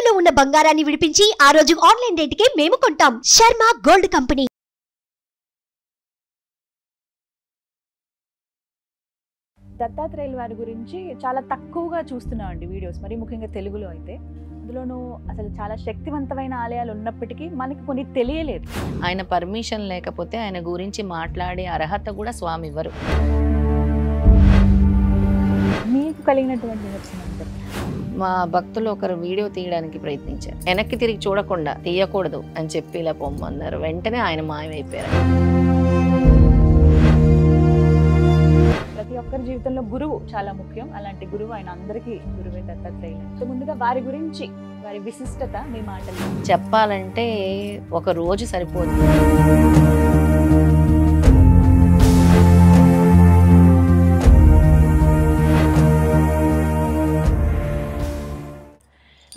తాకట్టులో ఉన్న బంగారాన్ని విడిపించి ఆ రోజు ఆన్లైన్ రేటుకే మేము కొంటాం. Sharma gold company. దత్తాత్రేయుల వారి గురించి చాలా తక్కువగా చూస్తున్నామండి వీడియోస్, మరి ముఖ్యంగా తెలుగులో అయితే. అందులోనూ అసలు చాలా శక్తివంతమైన ఆలయాలు ఉన్నప్పటికీ మనకి కొన్ని తెలియలేదు. ఆయన పర్మిషన్ లేకపోతే ఆయన గురించి మాట్లాడే అర్హత కూడా స్వామి ఇవ్వరు. మీకు కలిగినటువంటి నిదర్శనం ఏంటి? మా భక్తులు ఒకరు వీడియో తీయడానికి ప్రయత్నించారు. వెనక్కి తిరిగి చూడకుండా తీయకూడదు అని చెప్పి ఇలా పొమ్మన్నారు. వెంటనే ఆయన మాయమైపోయారు. ప్రతి ఒక్కరి జీవితంలో గురువు చాలా ముఖ్యం. అలాంటి గురువు ఆయన అందరికీ గురువే దత్తాత్రేయులు. ముందుగా వారి గురించి, వారి విశిష్టత మీ మాటలు చెప్పాలంటే ఒక రోజు సరిపోదు.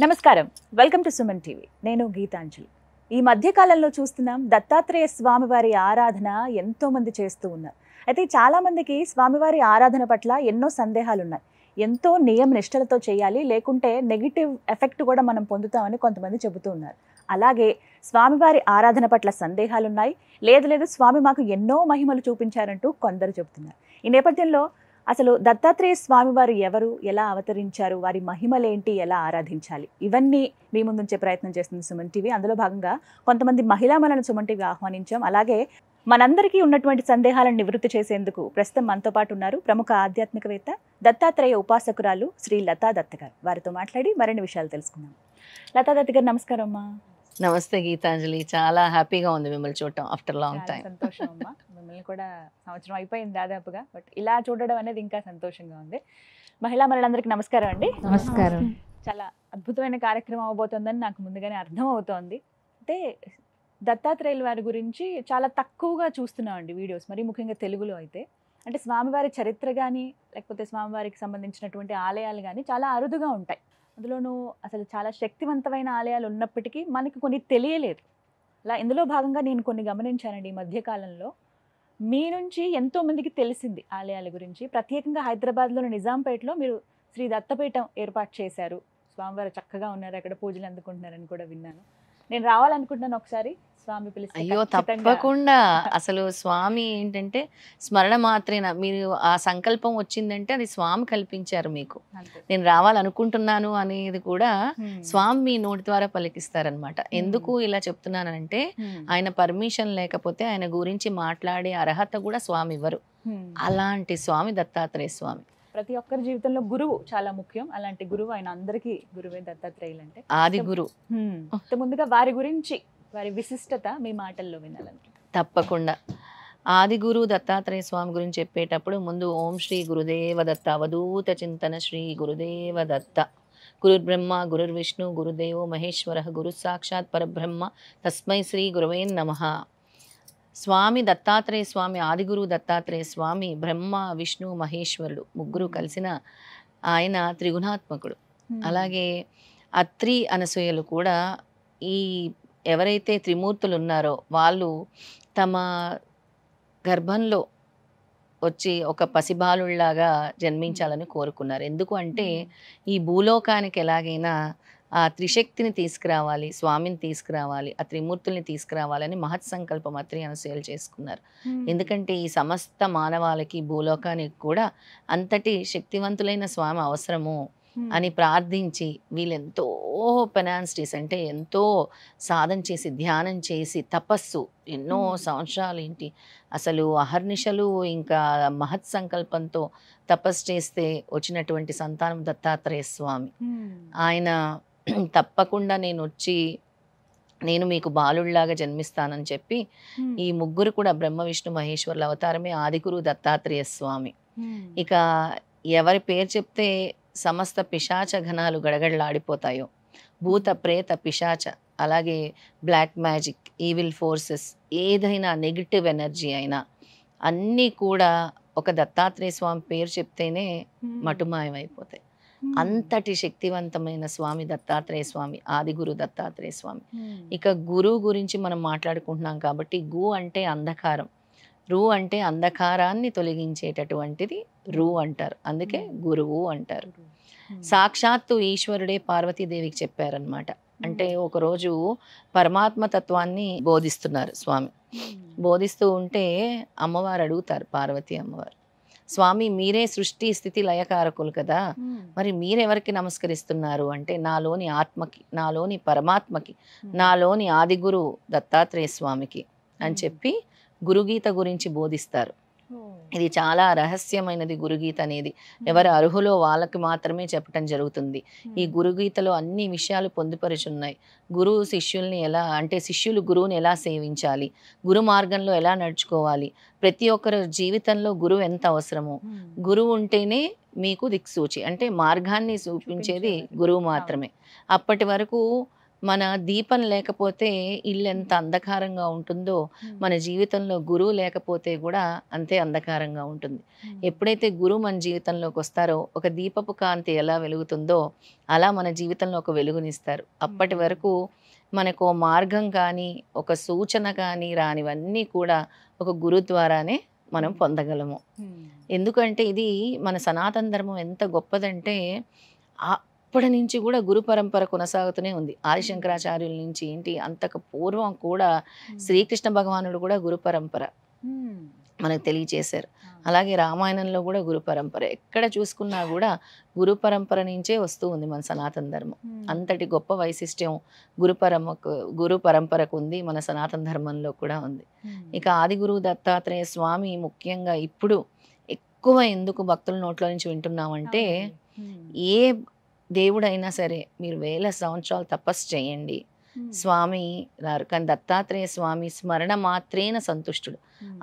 నమస్కారం, వెల్కమ్ టు సుమన్ టీవీ. నేను గీతాంజలి. ఈ మధ్యకాలంలో చూస్తున్నాం దత్తాత్రేయ స్వామివారి ఆరాధన ఎంతో మంది చేస్తూ ఉన్నారు. అయితే చాలామందికి స్వామివారి ఆరాధన పట్ల ఎన్నో సందేహాలు ఉన్నాయి. ఎంతో నియమ నిష్టలతో చేయాలి, లేకుంటే నెగిటివ్ ఎఫెక్ట్ కూడా మనం పొందుతామని కొంతమంది చెబుతూ ఉన్నారు. అలాగే స్వామివారి ఆరాధన పట్ల సందేహాలు ఉన్నాయి. లేదు స్వామి మాకు ఎన్నో మహిమలు చూపించారంటూ కొందరు చెబుతున్నారు. ఈ నేపథ్యంలో అసలు దత్తాత్రేయ స్వామివారు ఎవరు, ఎలా అవతరించారు, వారి మహిమలేంటి, ఎలా ఆరాధించాలి, ఇవన్నీ మీ ముందుంచే ప్రయత్నం చేస్తుంది సుమన్ టీవీ. అందులో భాగంగా కొంతమంది మహిళామణులను సుమన్ టీవీ ఆహ్వానించాం. అలాగే మనందరికీ ఉన్నటువంటి సందేహాలను నివృత్తి చేసేందుకు ప్రస్తుతం మనతో పాటు ఉన్నారు ప్రముఖ ఆధ్యాత్మికవేత్త, దత్తాత్రేయ ఉపాసకురాలు శ్రీ లతా దత్త గారు. వారితో మాట్లాడి మరిన్ని విషయాలు తెలుసుకుందాం. లతా దత్త గారు నమస్కారం అమ్మా. నమస్తే గీతాంజలి, చాలా హ్యాపీగా ఉంది మిమ్మల్ని చూడటం ఆఫ్టర్ లాంగ్ టైం. సంతోషం అమ్మా, మిమ్మల్ని కూడా సంవత్సరం అయిపోయింది దాదాపుగా, బట్ ఇలా చూడడం అనేది ఇంకా సంతోషంగా ఉంది. మహిళా మనులందరికీ నమస్కారం అండి. నమస్కారం. చాలా అద్భుతమైన కార్యక్రమం అవబోతోందని నాకు ముందుగానే అర్థం అవుతోంది. అయితే దత్తాత్రేయుల వారి గురించి చాలా తక్కువగా చూస్తున్నామండి వీడియోస్, మరి ముఖ్యంగా తెలుగులో అయితే. అంటే స్వామివారి చరిత్ర కానీ, లేకపోతే స్వామివారికి సంబంధించినటువంటి ఆలయాలు కానీ చాలా అరుదుగా ఉంటాయి. అందులోనూ అసలు చాలా శక్తివంతమైన ఆలయాలు ఉన్నప్పటికీ మనకి కొన్ని తెలియలేదు. అలా ఇందులో భాగంగా నేను కొన్ని గమనించానండి ఈ మధ్యకాలంలో. మీ నుంచి ఎంతోమందికి తెలిసింది ఆలయాల గురించి. ప్రత్యేకంగా హైదరాబాద్లోని నిజాంపేటలో మీరు శ్రీ దత్తపీఠం ఏర్పాటు చేశారు. స్వామివారు చక్కగా ఉన్నారు, అక్కడ పూజలు అందుకుంటున్నారని కూడా విన్నాను. నేను రావాలనుకుంటున్నాను, ఒకసారి స్వామి పిలిస్తే. అయ్యో తప్పకుండా. అసలు స్వామి ఏంటంటే స్మరణ మాత్రేనా, మీరు ఆ సంకల్పం వచ్చిందంటే అది స్వామి కల్పించారు మీకు. నేను రావాలనుకుంటున్నాను అనేది కూడా స్వామి మీ నోటి ద్వారా పలికిస్తారనమాట. ఎందుకు ఇలా చెప్తున్నానంటే ఆయన పర్మిషన్ లేకపోతే ఆయన గురించి మాట్లాడే అర్హత కూడా స్వామి ఇవ్వరు. అలాంటి స్వామి దత్తాత్రేయ స్వామి. ప్రతి ఒక్కరి జీవితంలో గురువు చాలా ముఖ్యం. అలాంటి గురువు ఆయన అందరికీ గురువే దత్తాత్రేయులు. అంటే ఆది గురు. ముందుగా వారి గురించి, వారి విశిష్టత మీ మాటల్లో వినాలనుకుంటున్నాను. తప్పకుండా. ఆది గురు దత్తాత్రేయ స్వామి గురించి చెప్పేటప్పుడు ముందు ఓం శ్రీ గురుదేవ దత్త అవధూత చింతన శ్రీ గురుదేవ దత్త. గురుర్బ్రహ్మ గురుర్విష్ణు గురుదేవో మహేశ్వర గురు సాక్షాత్ పరబ్రహ్మ తస్మై శ్రీ గురవే నమః. స్వామి దత్తాత్రేయ స్వామి, ఆదిగురు దత్తాత్రేయ స్వామి బ్రహ్మ విష్ణు మహేశ్వరుడు ముగ్గురు కలిసిన ఆయన త్రిగుణాత్మకుడు. అలాగే అత్రి అనసూయలు కూడా ఈ ఎవరైతే త్రిమూర్తులు ఉన్నారో వాళ్ళు తమ గర్భంలో వచ్చి ఒక పసిబాలుళ్లాగా జన్మించాలని కోరుకున్నారు. ఎందుకు అంటే ఈ భూలోకానికి ఎలాగైనా ఆ త్రిశక్తిని తీసుకురావాలి, స్వామిని తీసుకురావాలి, ఆ త్రిమూర్తుల్ని తీసుకురావాలని మహత్ సంకల్పం అత్రి అనసూయలు చేసుకున్నారు. ఎందుకంటే ఈ సమస్త మానవాళికి, భూలోకానికి కూడా అంతటి శక్తివంతులైన స్వామి అవసరము అని ప్రార్థించి వీళ్ళెంతో పెనాన్స్టీస్ అంటే ఎంతో సాధన చేసి, ధ్యానం చేసి, తపస్సు ఎన్నో సంవత్సరాలు ఏంటి అసలు అహర్నిశలు ఇంకా మహత్ సంకల్పంతో తపస్సు చేస్తే వచ్చినటువంటి సంతానం దత్తాత్రేయ స్వామి. ఆయన తప్పకుండా నేను మీకు బాలుళ్లాగా జన్మిస్తానని చెప్పి ఈ ముగ్గురు కూడా బ్రహ్మ విష్ణు మహేశ్వరుల అవతారమే ఆదిగురు దత్తాత్రేయ స్వామి. ఇక ఎవరి పేరు చెప్తే సమస్త పిశాచ ఘనాలు గడగడలాడిపోతాయో, భూత ప్రేత పిశాచ, అలాగే బ్లాక్ మ్యాజిక్, ఈవిల్ ఫోర్సెస్, ఏదైనా నెగిటివ్ ఎనర్జీ అయినా అన్నీ కూడా ఒక దత్తాత్రేయ స్వామి పేరు చెప్తేనే మటుమాయమైపోతాయి. అంతటి శక్తివంతమైన స్వామి దత్తాత్రేయ స్వామి, ఆదిగురు దత్తాత్రేయ స్వామి. ఇక గురువు గురించి మనం మాట్లాడుకుంటున్నాం కాబట్టి, గు అంటే అంధకారం, రు అంటే అంధకారాన్ని తొలగించేటటువంటిది రు అంటారు, అందుకే గురువు అంటారు. సాక్షాత్తు ఈశ్వరుడే పార్వతీదేవికి చెప్పారనమాట, అంటే ఒకరోజు పరమాత్మ తత్వాన్ని బోధిస్తున్నారు స్వామి. బోధిస్తూ ఉంటే అమ్మవారు అడుగుతారు, పార్వతీ అమ్మవారు, స్వామి మీరే సృష్టి స్థితి లయకారకులు కదా, మరి మీరెవరికి నమస్కరిస్తున్నారు అంటే నాలోని ఆత్మకి, నాలోని పరమాత్మకి, నాలోని ఆది గురు దత్తాత్రేయ స్వామికి అని చెప్పి గురుగీత గురించి బోధిస్తారు. ఇది చాలా రహస్యమైనది గురుగీత అనేది. ఎవరు అర్హులో వాళ్ళకి మాత్రమే చెప్పటం జరుగుతుంది. ఈ గురుగీతలో అన్ని విషయాలు పొందుపరుచున్నాయి. గురువు శిష్యుల్ని ఎలా, అంటే శిష్యులు గురువుని ఎలా సేవించాలి, గురు మార్గంలో ఎలా నడుచుకోవాలి, ప్రతి ఒక్కరి జీవితంలో గురువు ఎంత అవసరమో, గురువు ఉంటేనే మీకు దిక్సూచి, అంటే మార్గాన్ని చూపించేది గురువు మాత్రమే. అప్పటి వరకు మన దీపం లేకపోతే ఇల్లు ఎంత అంధకారంగా ఉంటుందో, మన జీవితంలో గురువు లేకపోతే కూడా అంతే అంధకారంగా ఉంటుంది. ఎప్పుడైతే గురువు మన జీవితంలోకి వస్తారో, ఒక దీపపు కాంతి ఎలా వెలుగుతుందో అలా మన జీవితంలో ఒక వెలుగునిస్తారు. అప్పటి వరకు మనకు మార్గం కానీ ఒక సూచన కానీ రానివన్నీ కూడా ఒక గురువు ద్వారానే మనం పొందగలము. ఎందుకంటే ఇది మన సనాతన ధర్మం ఎంత గొప్పదంటే అప్పటి నుంచి కూడా గురు పరంపర కొనసాగుతూనే ఉంది. ఆదిశంకరాచార్యుల నుంచి ఏంటి, అంతకు పూర్వం కూడా శ్రీకృష్ణ భగవానుడు కూడా గురు పరంపర మనకు తెలియచేశారు. అలాగే రామాయణంలో కూడా గురు పరంపర, ఎక్కడ చూసుకున్నా కూడా గురు పరంపర నుంచే వస్తూ ఉంది మన సనాతన ధర్మం. అంతటి గొప్ప వైశిష్ట్యం గురు పరంపరకు ఉంది, మన సనాతన ధర్మంలో కూడా ఉంది. ఇక ఆది గురువు దత్తాత్రేయ స్వామి ముఖ్యంగా ఇప్పుడు ఎక్కువ ఎందుకు భక్తుల నోట్ల నుంచి వింటున్నామంటే, ఏ దేవుడైనా సరే మీరు 1000 సంవత్సరాలు తపస్సు చేయండి, స్వామి రారు. కానీ దత్తాత్రేయ స్వామి స్మరణ మాత్రేన సంతుష్టుడు.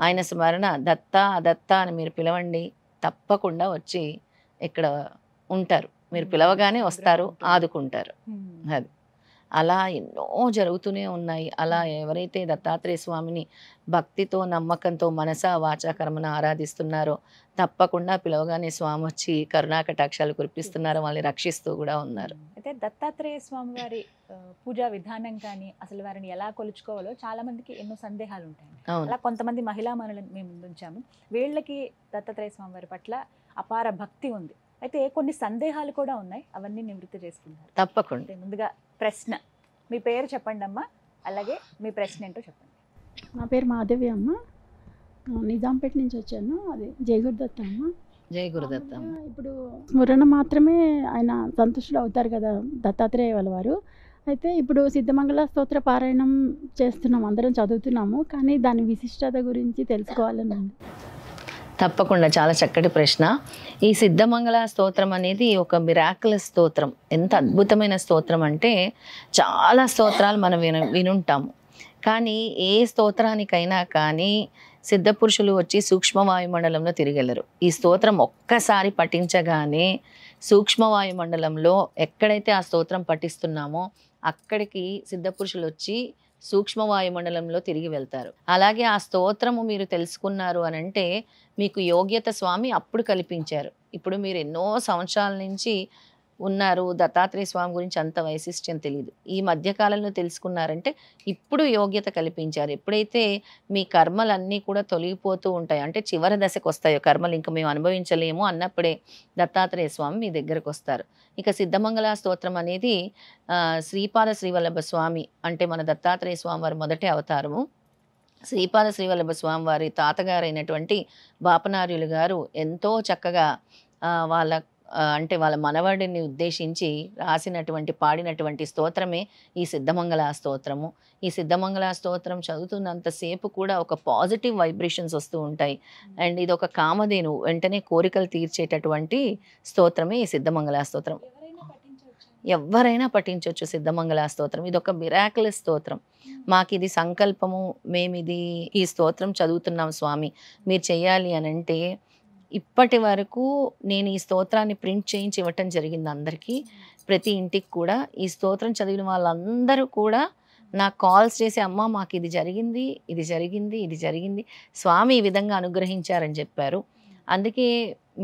ఆయన స్మరణ దత్త దత్త అని మీరు పిలవండి, తప్పకుండా వచ్చి ఇక్కడ ఉంటారు. మీరు పిలవగానే వస్తారు, ఆదుకుంటారు. అది అలా ఎన్నో జరుగుతూనే ఉన్నాయి. అలా ఎవరైతే దత్తాత్రేయ స్వామిని భక్తితో నమ్మకంతో మనసా వాచా కర్మన ఆరాధిస్తున్నారో తప్పకుండా పిలవగానే స్వామి వచ్చి కరుణా కటాక్షాలు కురిపిస్తున్నారో, వాళ్ళని రక్షిస్తూ కూడా ఉన్నారు. అయితే దత్తాత్రేయ స్వామి వారి పూజా విధానం కానీ, అసలు వారిని ఎలా కొలుచుకోవాలో చాలా మందికి ఎన్నో సందేహాలు ఉంటాయి. అలా కొంతమంది మహిళా మనులను మేము ముందుంచాము. వీళ్ళకి దత్తాత్రేయ స్వామి వారి పట్ల అపార భక్తి ఉంది. అయితే కొన్ని సందేహాలు కూడా ఉన్నాయి, అవన్నీ నివృత్తి చేసుకున్నారు. తప్పకుండా. ముందుగా ప్రశ్న, మీ పేరు చెప్పండి అమ్మా, అలాగే మీ ప్రశ్న ఏంటో చెప్పండి. నా పేరు మాధవి అమ్మ, నిజాంపేట నుంచి వచ్చాను. అది జై గురుదత్త అమ్మ. జై గురుదత్త. ఇప్పుడు స్మరణ మాత్రమే ఆయన సంతుష్టులు అవుతారు కదా దత్తాత్రేయ వాళ్ళ వారు. అయితే ఇప్పుడు సిద్ధమంగళ స్తోత్ర పారాయణం చేస్తున్నాం, అందరం చదువుతున్నాము, కానీ దాని విశిష్టత గురించి తెలుసుకోవాలని ఉంది. తప్పకుండా, చాలా చక్కటి ప్రశ్న. ఈ సిద్ధమంగళ స్తోత్రం అనేది ఒక మిరాకులస్ స్తోత్రం. ఎంత అద్భుతమైన స్తోత్రం అంటే, చాలా స్తోత్రాలు మనం వినుంటాము, కానీ ఏ స్తోత్రానికైనా కానీ సిద్ధపురుషులు వచ్చి సూక్ష్మవాయుమండలంలో తిరిగెళ్ళరు. ఈ స్తోత్రం ఒక్కసారి పఠించగానే సూక్ష్మవాయుమండలంలో ఎక్కడైతే ఆ స్తోత్రం పఠిస్తున్నామో అక్కడికి సిద్ధపురుషులు వచ్చి సూక్ష్మవాయుమండలంలో తిరిగి వెళ్తారు. అలాగే ఆ స్తోత్రము మీరు తెలుసుకున్నారు అని అంటే మీకు యోగ్యత స్వామి అప్పుడు కల్పించారు. ఇప్పుడు మీరు ఎన్నో సంవత్సరాల నుంచి ఉన్నారు, దత్తాత్రేయ స్వామి గురించి అంత వైశిష్ట్యం తెలియదు, ఈ మధ్యకాలంలో తెలుసుకున్నారంటే ఇప్పుడు యోగ్యత కల్పించారు. ఎప్పుడైతే మీ కర్మలన్నీ కూడా తొలగిపోతూ ఉంటాయి, అంటే చివరి దశకు వస్తాయో కర్మలు ఇంకా మేము అనుభవించలేము అన్నప్పుడే దత్తాత్రేయ స్వామి మీ దగ్గరకు వస్తారు. ఇక సిద్ధమంగళ స్తోత్రం అనేది శ్రీపాద శ్రీవల్లభ స్వామి, అంటే మన దత్తాత్రేయ స్వామి వారి మొదటి అవతారము. శ్రీపాద శ్రీవల్లభ స్వామి వారి తాతగారైనటువంటి బాపనార్యులు గారు ఎంతో చక్కగా వాళ్ళ మనవడిని ఉద్దేశించి రాసినటువంటి పాడినటువంటి స్తోత్రమే ఈ సిద్ధమంగళ స్తోత్రము. ఈ సిద్ధమంగళ స్తోత్రం చదువుతున్నంతసేపు కూడా ఒక పాజిటివ్ వైబ్రేషన్స్ వస్తూ ఉంటాయి. అండ్ ఇది ఒక కామధేను, వెంటనే కోరికలు తీర్చేటటువంటి స్తోత్రమే ఈ సిద్ధమంగళ స్తోత్రం. ఎవరైనా పఠించవచ్చు సిద్ధమంగళ స్తోత్రం. ఇది ఒక మిరాకులస్ స్తోత్రం. మాకు ఇది సంకల్పము, మేమిది ఈ స్తోత్రం చదువుతున్నాం స్వామి మీరు చెయ్యాలి అని అంటే, ఇప్పటి వరకు నేను ఈ స్తోత్రాన్ని ప్రింట్ చేయించి ఇవ్వటం జరిగింది అందరికీ, ప్రతి ఇంటికి కూడా. ఈ స్తోత్రం చదివిన వాళ్ళందరూ కూడా నాకు కాల్స్ చేసి, అమ్మ మాకు ఇది జరిగింది, ఇది జరిగింది, ఇది జరిగింది, స్వామి ఈ విధంగా అనుగ్రహించారని చెప్పారు. అందుకే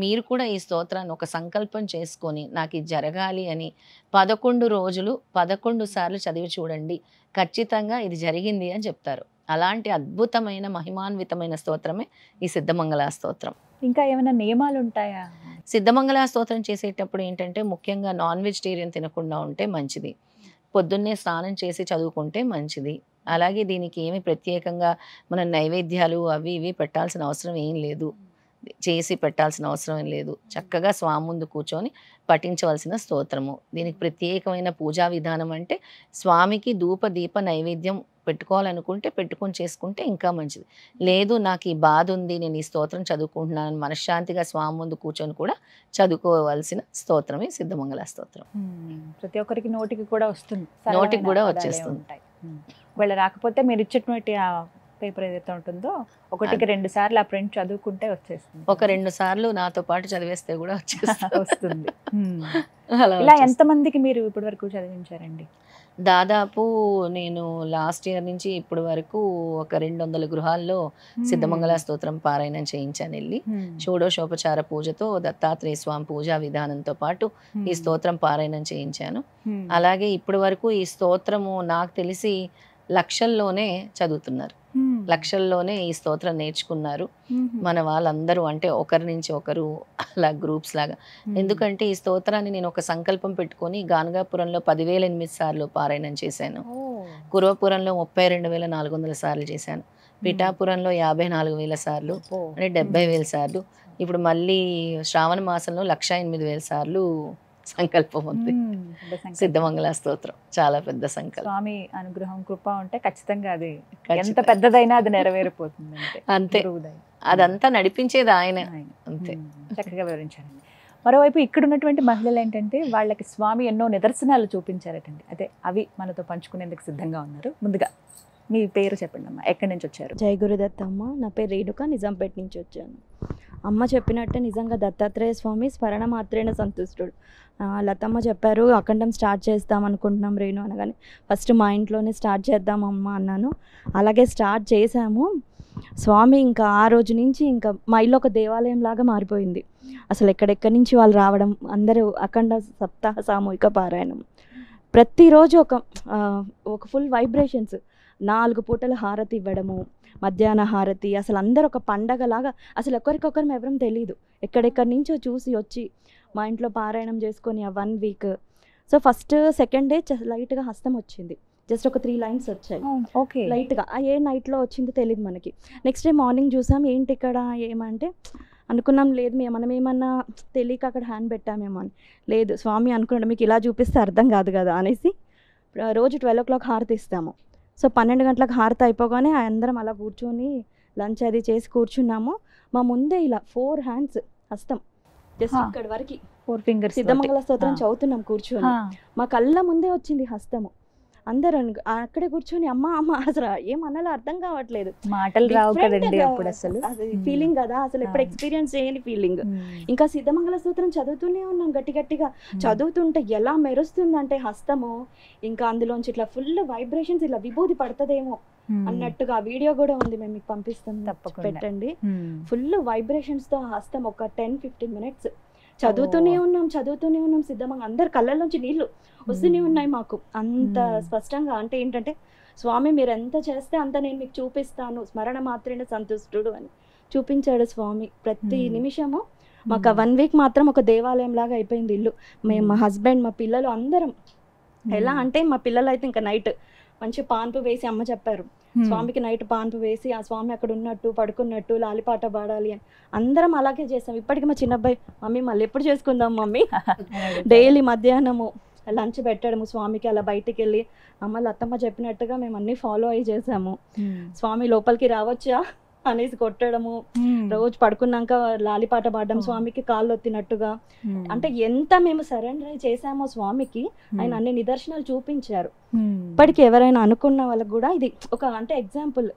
మీరు కూడా ఈ స్తోత్రాన్ని ఒక సంకల్పం చేసుకొని నాకు ఇది జరగాలి అని 11 రోజులు 11 సార్లు చదివి చూడండి, ఖచ్చితంగా ఇది జరిగింది అని చెప్తారు. అలాంటి అద్భుతమైన మహిమాన్వితమైన స్తోత్రమే ఈ సిద్ధమంగళ స్తోత్రం. ఇంకా ఏమైనా నియమాలు ఉంటాయా? సిద్ధమంగళ స్తోత్రం చేసేటప్పుడు ఏంటంటే ముఖ్యంగా నాన్ వెజిటేరియన్ తినకుండా ఉంటే మంచిది. పొద్దున్నే స్నానం చేసి చదువుకుంటే మంచిది. అలాగే దీనికి ఏమి ప్రత్యేకంగా మనం నైవేద్యాలు అవి ఇవి పెట్టాల్సిన అవసరం ఏం లేదు. చేసి పెట్టాల్సిన అవసరం ఏం లేదు. చక్కగా స్వామి ముందు కూర్చొని పఠించవలసిన స్తోత్రము. దీనికి ప్రత్యేకమైన పూజా విధానం అంటే స్వామికి ధూప దీప నైవేద్యం పెట్టుకోవాలనుకుంటే పెట్టుకొని చేసుకుంటే ఇంకా మంచిది. లేదు నాకు ఈ బాధ ఉంది, నేను ఈ స్తోత్రం చదువుకుంటున్నాను మనశ్శాంతిగా స్వామి ముందు కూర్చొని కూడా చదువుకోవాల్సిన స్తోత్రమే సిద్ధమంగళ స్తోత్రం. ప్రతి ఒక్కరికి నోటికి కూడా వస్తుంది, నోటికి కూడా సరళమైన వచ్చేస్తుంది. పదాలే ఉంటాయి. ఒకవేళ రాకపోతే మీరు ఇచ్చేటువంటి ఆ పేపర్ ఏదైతే ఉంటుందో ఒకటికి 2 సార్లు ఆ ప్రింట్ చదువుకుంటే వచ్చేస్తుంది. ఒక 2 సార్లు నాతో పాటు చదివేస్తే కూడా వస్తుంది. అలా ఇలా ఎంతమందికి మీరు ఇప్పటి వరకు చదివించారండి? దాదాపు నేను లాస్ట్ ఇయర్ నుంచి ఇప్పటి వరకు ఒక 200 గృహాల్లో సిద్ధమంగళ స్తోత్రం పారాయణం చేయించాను వెళ్ళి. షోడశోపచార పూజతో దత్తాత్రేయ స్వామి పూజా విధానంతో పాటు ఈ స్తోత్రం పారాయణం చేయించాను. అలాగే ఇప్పటి వరకు ఈ స్తోత్రము నాకు తెలిసి లక్షల్లోనే చదువుతున్నారు, లక్షల్లోనే ఈ స్తోత్రం నేర్చుకున్నారు మన వాళ్ళందరూ. అంటే ఒకరి నుంచి ఒకరు అలా గ్రూప్స్ లాగా. ఎందుకంటే ఈ స్తోత్రాన్ని నేను ఒక సంకల్పం పెట్టుకొని గానగాపురంలో 10,008 సార్లు పారాయణం చేశాను. కురవపురంలో 32,400 సార్లు చేశాను. పిఠాపురంలో 54,000 సార్లు, అంటే 70,000 సార్లు. ఇప్పుడు మళ్ళీ శ్రావణ మాసంలో 108,000 సార్లు సంకల్పం ఉంది. సిద్ధమంగళ స్తోత్రం చాలా పెద్ద సంకల్పం. స్వామి అనుగ్రహం కృప ఉంటే ఖచ్చితంగా అది ఎంత పెద్దదైనా అది నెరవేరిపోతుంది. అంతే, అదంతా నడిపించేది ఆయన. అంతే. చక్కగా వివరించారండి. మరోవైపు ఇక్కడ ఉన్నటువంటి మహిళలు ఏంటంటే వాళ్ళకి స్వామి ఎన్నో నిదర్శనాలు చూపించారటండి. అదే అవి మనతో పంచుకునేందుకు సిద్ధంగా ఉన్నారు. ముందుగా మీ పేరు చెప్పండి అమ్మా, ఎక్కడి నుంచి వచ్చారు? జై గురుదత్త అమ్మ, నా పేరు రేణుక, నిజాంపేట నుంచి వచ్చాను. అమ్మ చెప్పినట్టే నిజంగా దత్తాత్రేయ స్వామి స్మరణ మాత్రేణ సంతుష్టుడు. లతమ్మ చెప్పారు అఖండం స్టార్ట్ చేద్దాం అనుకుంటున్నాం రేణు అనగానే ఫస్ట్ మా ఇంట్లోనే స్టార్ట్ చేద్దామమ్మా అన్నాను. అలాగే స్టార్ట్ చేశాము. స్వామి ఇంకా ఆ రోజు నుంచి ఇంకా మా ఇల్లు ఒక దేవాలయం లాగా మారిపోయింది. అసలు ఎక్కడెక్కడి నుంచి వాళ్ళు రావడం, అందరూ అఖండ సప్తాహ సామూహిక పారాయణం ప్రతిరోజు ఒక ఫుల్ వైబ్రేషన్స్. 4 పూటల హారతి ఇవ్వడము, మధ్యాహ్న హారతి, అసలు అందరూ ఒక పండగలాగా. అసలు ఒకరికొకరు ఎవరం తెలియదు, ఎక్కడెక్కడి నుంచో చూసి వచ్చి మా ఇంట్లో పారాయణం చేసుకొని ఆ 1 week. So first second day లైట్గా హస్తం వచ్చింది, జస్ట్ ఒక 3 లైన్స్ వచ్చాయి లైట్గా. ఏ నైట్లో వచ్చిందో తెలియదు మనకి. నెక్స్ట్ డే మార్నింగ్ చూసాం, ఏంటి ఇక్కడ ఏమంటే అనుకున్నాం, లేదు మనం ఏమన్నా తెలియక అక్కడ హ్యాండ్ పెట్టామేమో అని. లేదు, స్వామి అనుకున్నాడు మీకు ఇలా చూపిస్తే అర్థం కాదు కదా అనేసి రోజు 12 o'clock హారతి ఇస్తాము. సో 12 గంటలకు హారతి అయిపోగానే అందరం అలా కూర్చొని లంచ్ అది చేసి కూర్చున్నాము. మా ముందే ఇలా 4 hands హస్తం, జస్ట్ ఇక్కడ వరకు 4 fingers సిద్ధమంగళ స్తోత్రం చదువుతున్నాం కూర్చొని. మా కళ్ళ ముందే వచ్చింది హస్తము. అందరూ అక్కడే కూర్చొని అమ్మ అమ్మ అసలు ఏమన్నా అర్థం కావట్లేదు, మాటలు రావు కదండి అప్పుడు. అసలు ఫీలింగ్ కదా, అసలు ఎప్పుడు ఎక్స్పీరియన్స్ చేయని ఫీలింగ్. ఇంకా సిద్ధమంగళ స్తోత్రం చదువుతూనే ఉన్నాం గట్టిగా. చదువుతుంటే ఎలా మెరుస్తుందంటే హస్తము, ఇంకా అందులోంచి ఇట్లా ఫుల్ వైబ్రేషన్స్, ఇలా విభూది పడుతుందేమో అన్నట్టుగా వీడియో కూడా ఉంది, మేము మీకు పంపిస్తాం, తప్పకుండా పెట్టండి. ఫుల్ వైబ్రేషన్స్ తో హస్తం ఒక 10-15 minutes చదువుతూనే ఉన్నాం సిద్ధమంగా. అందరు కళ్ళల్లోంచి నీళ్లు వస్తూనే ఉన్నాయి మాకు, అంత స్పష్టంగా. అంటే ఏంటంటే స్వామి మీరు ఎంత చేస్తే అంత నేను మీకు చూపిస్తాను, స్మరణ మాత్రమే సంతుష్టుడు అని చూపించాడు స్వామి. ప్రతి నిమిషము మాకు 1 వీక్ మాత్రం ఒక దేవాలయం లాగా అయిపోయింది ఇల్లు. మేము, మా హస్బెండ్, మా పిల్లలు అందరం. ఎలా అంటే మా పిల్లలు అయితే ఇంకా నైట్ మంచి పాన్పు వేసి, అమ్మ చెప్పారు స్వామికి నైట్ పాన్పు వేసి ఆ స్వామి అక్కడ ఉన్నట్టు పడుకున్నట్టు లాలిపాట పాడాలి అని. అందరం అలాగే చేస్తాం. ఇప్పటికీ మా చిన్నబ్బాయి మమ్మీ మళ్ళీ ఎప్పుడు చేసుకుందాం మమ్మీ, డైలీ మధ్యాహ్నము లంచ్ పెట్టడము స్వామికి, అలా బయటికి వెళ్ళి అమ్మ లతమ్మ చెప్పినట్టుగా మేము అన్ని ఫాలో అయ్యి చేసాము. స్వామి లోపలికి రావచ్చా అనేసి కొట్టడము, రోజు పడుకున్నాక లాలిపాట పాడడం, స్వామికి కాళ్ళు ఒత్తినట్టుగా. అంటే ఎంత మేము సరెండర్ అయి చేసామో స్వామికి, ఆయన అన్ని నిదర్శనాలు చూపించారు. ఇప్పటికి ఎవరైనా అనుకున్న వాళ్ళకి కూడా ఇది ఒక అంటే ఎగ్జాంపుల్.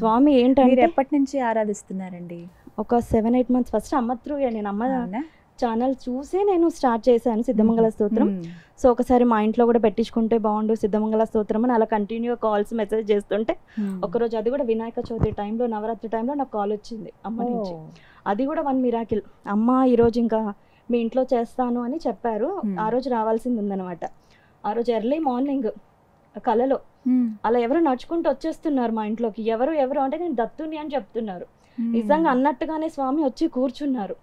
స్వామి ఏంటంటే ఎప్పటి నుంచి ఆరాధిస్తున్నారండి? ఒక 7-8 months. ఫస్ట్ అమ్మ త్రూ, నేను అమ్మ ఛానల్ చూసే నేను స్టార్ట్ చేశాను సిద్ధమంగళ స్తోత్రం. సో ఒకసారి మా ఇంట్లో కూడా పెట్టించుకుంటే బాగుండు సిద్ధమంగళ స్తోత్రం అని అలా కంటిన్యూగా కాల్స్ మెసేజ్ చేస్తుంటే ఒకరోజు అది కూడా వినాయక చవితి టైంలో, నవరాత్రి టైంలో నాకు కాల్ వచ్చింది అమ్మ నుంచి. అది కూడా 1 miracle. అమ్మ ఈరోజు ఇంకా మీ ఇంట్లో చేస్తాను అని చెప్పారు. ఆ రోజు రావాల్సింది ఉందన్నమాట. ఆ రోజు ఎర్లీ మార్నింగ్ కలలో అలా ఎవరు నడుచుకుంటూ వచ్చేస్తున్నారు మా ఇంట్లోకి. ఎవరు అంటే నేను దత్తుని అని చెప్తున్నారు. నిజంగా అన్నట్టుగానే స్వామి వచ్చి కూర్చున్నారు.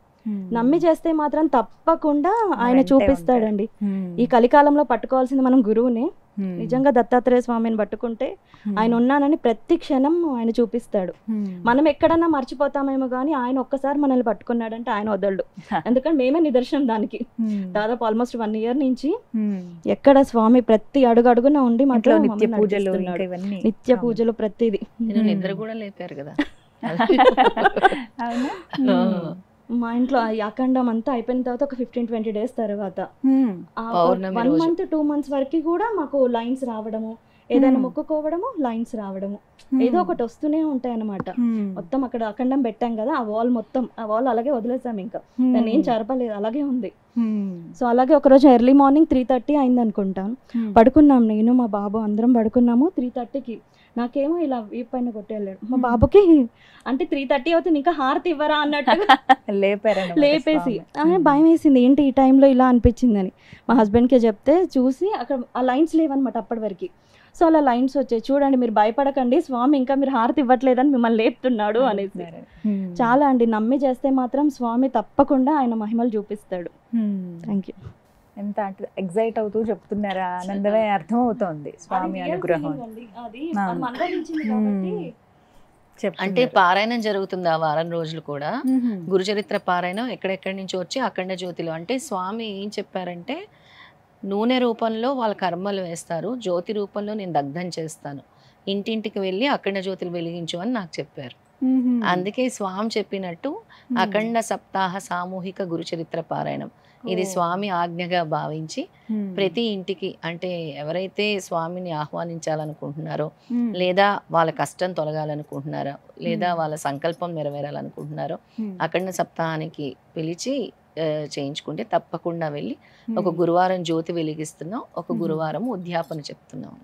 నమ్మి చేస్తే మాత్రం తప్పకుండా ఆయన చూపిస్తాడండి. ఈ కలికాలంలో పట్టుకోవాల్సింది మనం గురువునే. నిజంగా దత్తాత్రేయ స్వామిని పట్టుకుంటే ఆయన ఉన్నానని ప్రతి క్షణం ఆయన చూపిస్తాడు. మనం ఎక్కడన్నా మర్చిపోతామేమో కానీ ఆయన ఒక్కసారి మనల్ని పట్టుకున్నాడంటే ఆయన వదలడు. ఎందుకంటే మేమే నిదర్శనం దానికి. దాదాపు ఆల్మోస్ట్ 1 year నుంచి ఎక్కడ స్వామి ప్రతి అడుగున ఉండి మాకు నిత్య పూజలు ప్రతిదీ. నిద్ర కూడా లేపారు కదా మా ఇంట్లో అఖండం అంతా అయిపోయిన తర్వాత ఒక 15-20 days తర్వాత 1 month 2 months వరకు కూడా మాకు లైన్స్ రావడము, ఏదైనా మొక్కుకోవడము, లైన్స్ రావడము, ఏదో ఒకటి వస్తూనే ఉంటాయి అన్నమాట. మొత్తం అక్కడ అఖండం పెట్టాం కదా, ఆ వాల్ అలాగే వదిలేసాం, ఇంకా దాన్ని ఏం చెరపలేదు, అలాగే ఉంది. సో అలాగే ఒకరోజు ఎర్లీ మార్నింగ్ 3:30 అయింది అనుకుంటాం. పడుకున్నాం, నేను మా బాబు అందరం పడుకున్నాము. 3:30కి నాకేమో ఇలా వీపు పైన కొట్టేళ్ళాడు. మా బాబుకి అంటే 3:30 అవుతుంది, ఇంకా హారతి ఇవ్వరా అన్నట్టు లేపేసి భయం వేసింది, ఏంటి ఈ టైంలో ఇలా అనిపించిందని. మా హస్బెండ్కే చెప్తే చూసి అక్కడ ఆ లైన్స్ లేవన్నమాట అప్పటి వరకు. సో అలా లైన్స్ వచ్చాయి, చూడండి మీరు భయపడకండి, స్వామి ఇంకా మీరు హారతి ఇవ్వట్లేదని మిమ్మల్ని లేపుతున్నాడు అనేసి. చాలా అండి, నమ్మి చేస్తే మాత్రం స్వామి తప్పకుండా ఆయన మహిమలు చూపిస్తాడు. Thank you. ఎంత ఎగ్జైట్ అవుతూ చెప్తున్నారా, ఆనందమే అర్థం అవుతోంది స్వామి అనుగ్రహం. అంటే పారాయణం జరుగుతుంది ఆ వారం రోజులు కూడా. గురుచరిత్ర పారాయణం ఎక్కడెక్కడి నుంచి వచ్చి అఖండ జ్యోతిలో, అంటే స్వామి ఏం చెప్పారంటే నూనె రూపంలో వాళ్ళ కర్మలు వేస్తారు, జ్యోతి రూపంలో నేను దగ్ధం చేస్తాను, ఇంటింటికి వెళ్ళి అఖండ జ్యోతులు వెలిగించు అని నాకు చెప్పారు. అందుకే స్వామి చెప్పినట్టు అఖండ సప్తాహ సామూహిక గురుచరిత్ర పారాయణం ఇది స్వామి ఆజ్ఞగా భావించి ప్రతి ఇంటికి, అంటే ఎవరైతే స్వామిని ఆహ్వానించాలనుకుంటున్నారో, లేదా వాళ్ళ కష్టం తొలగాలనుకుంటున్నారో, లేదా వాళ్ళ సంకల్పం నెరవేరాలనుకుంటున్నారో అఖండ సప్తాహానికి పిలిచి చేయించుకుంటే తప్పకుండా వెళ్ళి ఒక గురువారం జ్యోతి వెలిగిస్తున్నాం, ఒక గురువారం ఉద్యాపన చెప్తున్నాం.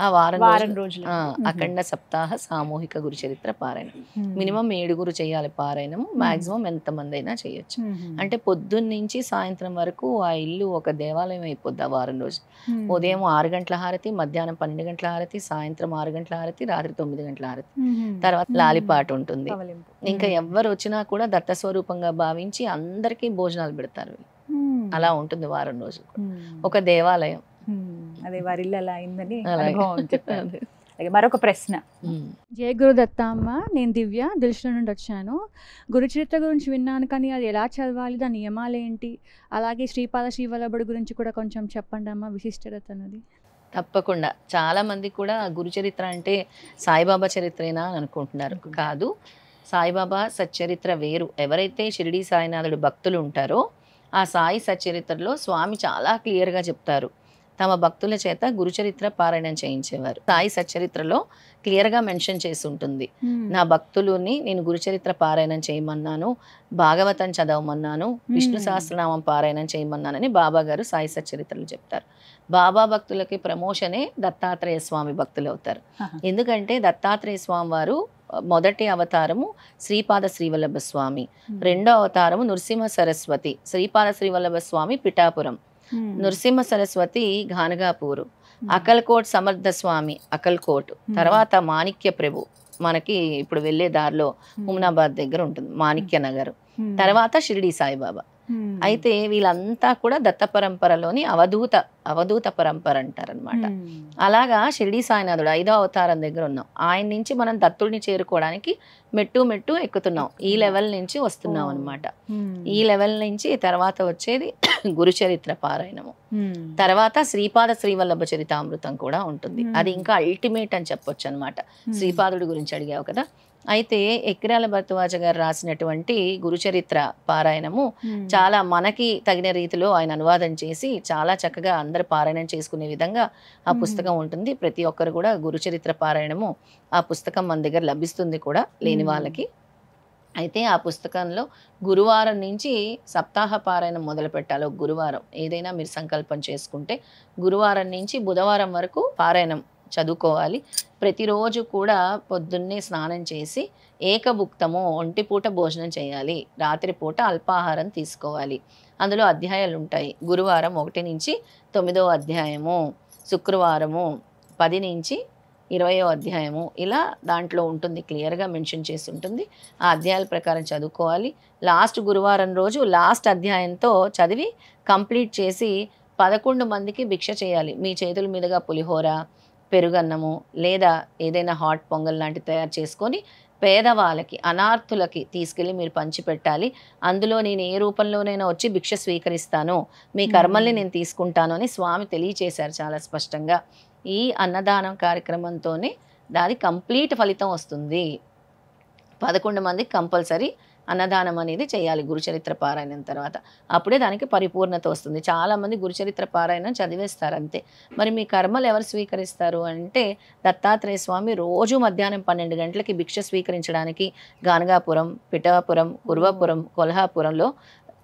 ఆ వారం రోజులు అఖండ సప్తాహ సామూహిక గురుచరిత్ర పారాయణం. మినిమం 7 చేయాలి పారాయణం, మాక్సిమం ఎంతమంది అయినా చేయొచ్చు. అంటే పొద్దున్న నుంచి సాయంత్రం వరకు ఆ ఇల్లు ఒక దేవాలయం అయిపోద్ది ఆ వారం రోజు. ఉదయం 6 గంటల హారతి, మధ్యాహ్నం 12 గంటల హారతి, సాయంత్రం 6 గంటల హారతి, రాత్రి 9 గంటల హారతి, తర్వాత లాలిపాట ఉంటుంది. ఇంకా ఎవరు వచ్చినా కూడా దత్త స్వరూపంగా భావించి అందరికీ భోజనాలు పెడతారు. అలా ఉంటుంది వారం రోజులు, ఒక దేవాలయం. అదే వారిల్లు అలా అయిందని చెప్పారు. మరొక ప్రశ్న. జయ గురుదత్త అమ్మ, నేను దివ్య దిల్షుల నుండి వచ్చాను. గురుచరిత్ర గురించి విన్నాను, కానీ అది ఎలా చదవాలి, దాని నియమాలు ఏంటి, అలాగే శ్రీపాద శ్రీవల్లభుడి గురించి కూడా కొంచెం చెప్పండి అమ్మ, విశిష్టత అన్నది. తప్పకుండా. చాలా మంది కూడా గురుచరిత్ర అంటే సాయిబాబా చరిత్రేనా అని అనుకుంటున్నారు. కాదు, సాయిబాబా సచ్చరిత్ర వేరు. ఎవరైతే షిరిడి సాయినాథుడు భక్తులు ఉంటారో ఆ సాయి సచ్చరిత్రలో స్వామి చాలా క్లియర్గా చెప్తారు. తమ భక్తుల చేత గురుచరిత్ర పారాయణం చేయించేవారు. సాయి సచ్చరిత్రలో క్లియర్గా మెన్షన్ చేసి ఉంటుంది, నా భక్తులని నేను గురుచరిత్ర పారాయణం చేయమన్నాను, భాగవతం చదవమన్నాను, విష్ణు సహస్రనామం పారాయణం చేయమన్నానని బాబా గారు సాయి సచ్చరిత్రలు చెప్తారు. బాబా భక్తులకి ప్రమోషనే దత్తాత్రేయ స్వామి భక్తులు అవుతారు. ఎందుకంటే దత్తాత్రేయ స్వామి వారు మొదటి అవతారము శ్రీపాద శ్రీవల్లభ స్వామి, రెండో అవతారము నృసింహ సరస్వతి. శ్రీపాద శ్రీవల్లభ స్వామి పిఠాపురం, నృసింహ సరస్వతి ఘానగాపూరు, అకల్కోట్ సమర్థ స్వామి అకల్కోట్, తర్వాత మాణిక్య ప్రభు మనకి ఇప్పుడు వెళ్ళే దారిలో హుమ్నాబాద్ దగ్గర ఉంటుంది మాణిక్య నగర్, తర్వాత షిరిడి సాయిబాబా. అయితే వీళ్ళంతా కూడా దత్త పరంపరలోని అవధూత పరంపర అంటారనమాట. అలాగా షిరిడి సాయినాథుడు 5వ అవతారం దగ్గర ఉన్నాం. ఆయన నుంచి మనం దత్తుడిని చేరుకోవడానికి మెట్టు ఎక్కుతున్నాం. ఈ లెవెల్ నుంచి వస్తున్నాం అనమాట. ఈ లెవెల్ నుంచి తర్వాత వచ్చేది గురుచరిత్ర పారాయణము, తర్వాత శ్రీపాద శ్రీవల్లభ చరితామృతం కూడా ఉంటుంది. అది ఇంకా అల్టిమేట్ అని చెప్పొచ్చు అనమాట. శ్రీపాదుడి గురించి అడిగావు కదా. అయితే ఎక్కిరాల భరద్వాజ గారు రాసినటువంటి గురుచరిత్ర పారాయణము చాలా మనకి తగిన రీతిలో ఆయన అనువాదం చేసి చాలా చక్కగా అందరు పారాయణం చేసుకునే విధంగా ఆ పుస్తకం ఉంటుంది. ప్రతి ఒక్కరు కూడా గురుచరిత్ర పారాయణము ఆ పుస్తకం మన దగ్గర లభిస్తుంది కూడా లేని వాళ్ళకి. అయితే ఆ పుస్తకంలో గురువారం నుంచి సప్తాహ పారాయణం మొదలు పెట్టాలి. ఒక గురువారం ఏదైనా మీరు సంకల్పం చేసుకుంటే గురువారం నుంచి బుధవారం వరకు పారాయణం చదువుకోవాలి. ప్రతిరోజు కూడా పొద్దున్నే స్నానం చేసి ఏకభుక్తము, ఒంటిపూట భోజనం చేయాలి, రాత్రిపూట అల్పాహారం తీసుకోవాలి. అందులో అధ్యాయాలు ఉంటాయి. గురువారం 1 నుంచి 9వ అధ్యాయము, శుక్రవారము 10 నుంచి 20వ అధ్యాయము, ఇలా దాంట్లో ఉంటుంది, క్లియర్గా మెన్షన్ చేసి ఉంటుంది. ఆ అధ్యాయాల ప్రకారం చదువుకోవాలి. లాస్ట్ గురువారం రోజు లాస్ట్ అధ్యాయంతో చదివి కంప్లీట్ చేసి 11 మందికి భిక్ష చేయాలి. మీ చేతుల మీదుగా పులిహోర, పెరుగన్నము లేదా ఏదైనా హాట్ పొంగల్ లాంటివి తయారు చేసుకొని పేదవాళ్ళకి, అనార్థులకి తీసుకెళ్ళి మీరు పంచిపెట్టాలి. అందులో నేను ఏ రూపంలోనైనా వచ్చి భిక్ష స్వీకరిస్తాను, మీ కర్మల్ని నేను తీసుకుంటాను అని స్వామి తెలియచేశారు చాలా స్పష్టంగా. ఈ అన్నదానం కార్యక్రమంతోనే దాని కంప్లీట్ ఫలితం వస్తుంది. 11 మందికి కంపల్సరీ అన్నదానం అనేది చేయాలి గురుచరిత్ర పారాయణం తర్వాత. అప్పుడే దానికి పరిపూర్ణత వస్తుంది. చాలామంది గురుచరిత్ర పారాయణం చదివేస్తారు అంతే. మరి మీ కర్మలు ఎవరు స్వీకరిస్తారు అంటే దత్తాత్రేయ స్వామి రోజు మధ్యాహ్నం 12 గంటలకి భిక్ష స్వీకరించడానికి గానగాపురం, పిఠాపురం, కుర్వాపురం, కొల్హాపురంలో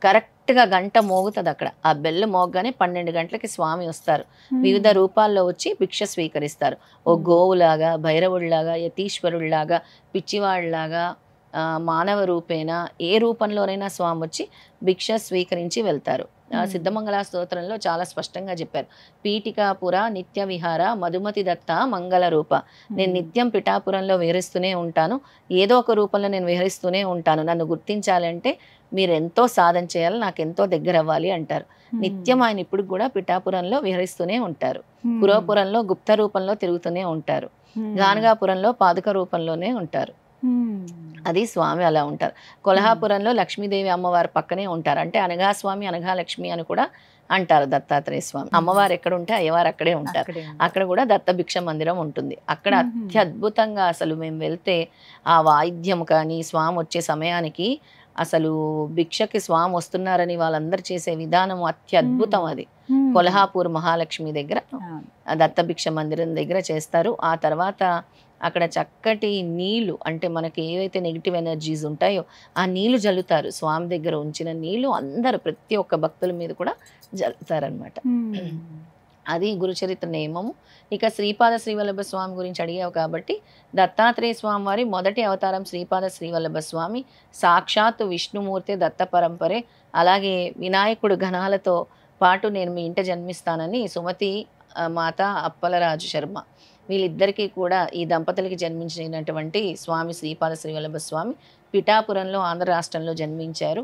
కరెక్ట్గా గంట మోగుతుంది అక్కడ. ఆ బెల్లు మోగగానే 12 గంటలకి స్వామి వస్తారు. వివిధ రూపాల్లో వచ్చి భిక్ష స్వీకరిస్తారు. ఓ గోవులాగా, భైరవుడిలాగా, యతీశ్వరుడిలాగా, పిచ్చివాడిలాగా, మానవ రూపేణ ఏ రూపంలోనైనా స్వామి వచ్చి భిక్ష స్వీకరించి వెళ్తారు. సిద్ధమంగళ స్తోత్రంలో చాలా స్పష్టంగా చెప్పారు. పీఠికాపుర నిత్య విహార మధుమతి దత్త మంగళ రూప. నేను నిత్యం పిఠాపురంలో విహరిస్తూనే ఉంటాను, ఏదో ఒక రూపంలో నేను విహరిస్తూనే ఉంటాను. నన్ను గుర్తించాలంటే మీరు ఎంతో సాధన చేయాలి, నాకు ఎంతో దగ్గర అవ్వాలి అంటారు. నిత్యం ఆయన ఇప్పుడు కూడా పిఠాపురంలో విహరిస్తూనే ఉంటారు. పురాపురంలో గుప్త రూపంలో తిరుగుతూనే ఉంటారు. గానగాపురంలో పాదుక రూపంలోనే ఉంటారు. అది స్వామి అలా ఉంటారు. కొల్హాపురంలో లక్ష్మీదేవి అమ్మవారి పక్కనే ఉంటారు. అంటే అనగా స్వామి, అనగా లక్ష్మి అని కూడా అంటారు దత్తాత్రేయ స్వామి. అమ్మవారు ఎక్కడ ఉంటే అయ్యవారు అక్కడే ఉంటారు. అక్కడ కూడా దత్త భిక్ష మందిరం ఉంటుంది. అక్కడ అత్యద్భుతంగా అసలు మేము వెళ్తే ఆ వాయిద్యం కానీ స్వామి వచ్చే సమయానికి అసలు భిక్షకి స్వామి వస్తున్నారని వాళ్ళందరూ చేసే విధానం అత్యద్భుతం. అది కొల్హాపూర్ మహాలక్ష్మి దగ్గర దత్త భిక్ష మందిరం దగ్గర చేస్తారు. ఆ తర్వాత అక్కడ చక్కటి నీళ్లు, అంటే మనకి ఏవైతే నెగిటివ్ ఎనర్జీస్ ఉంటాయో ఆ నీళ్లు జల్లుతారు. స్వామి దగ్గర ఉంచిన నీళ్లు అందరూ ప్రతి ఒక్క భక్తుల మీద కూడా జల్లుతారనమాట. అది గురుచరిత్ర నియమము. ఇక శ్రీపాద శ్రీవల్లభ స్వామి గురించి అడిగావు కాబట్టి దత్తాత్రేయ స్వామి వారి మొదటి అవతారం శ్రీపాద శ్రీవల్లభ స్వామి. సాక్షాత్తు విష్ణుమూర్తి దత్త పరంపరే. అలాగే వినాయకుడు గణాలతో పాటు నేను మీ ఇంట జన్మిస్తానని సుమతి మాత అప్పలరాజు శర్మ వీళ్ళిద్దరికీ కూడా ఈ దంపతులకి జన్మించినటువంటి స్వామి శ్రీపాద శ్రీవల్లభ స్వామి పిఠాపురంలో ఆంధ్ర రాష్ట్రంలో జన్మించారు.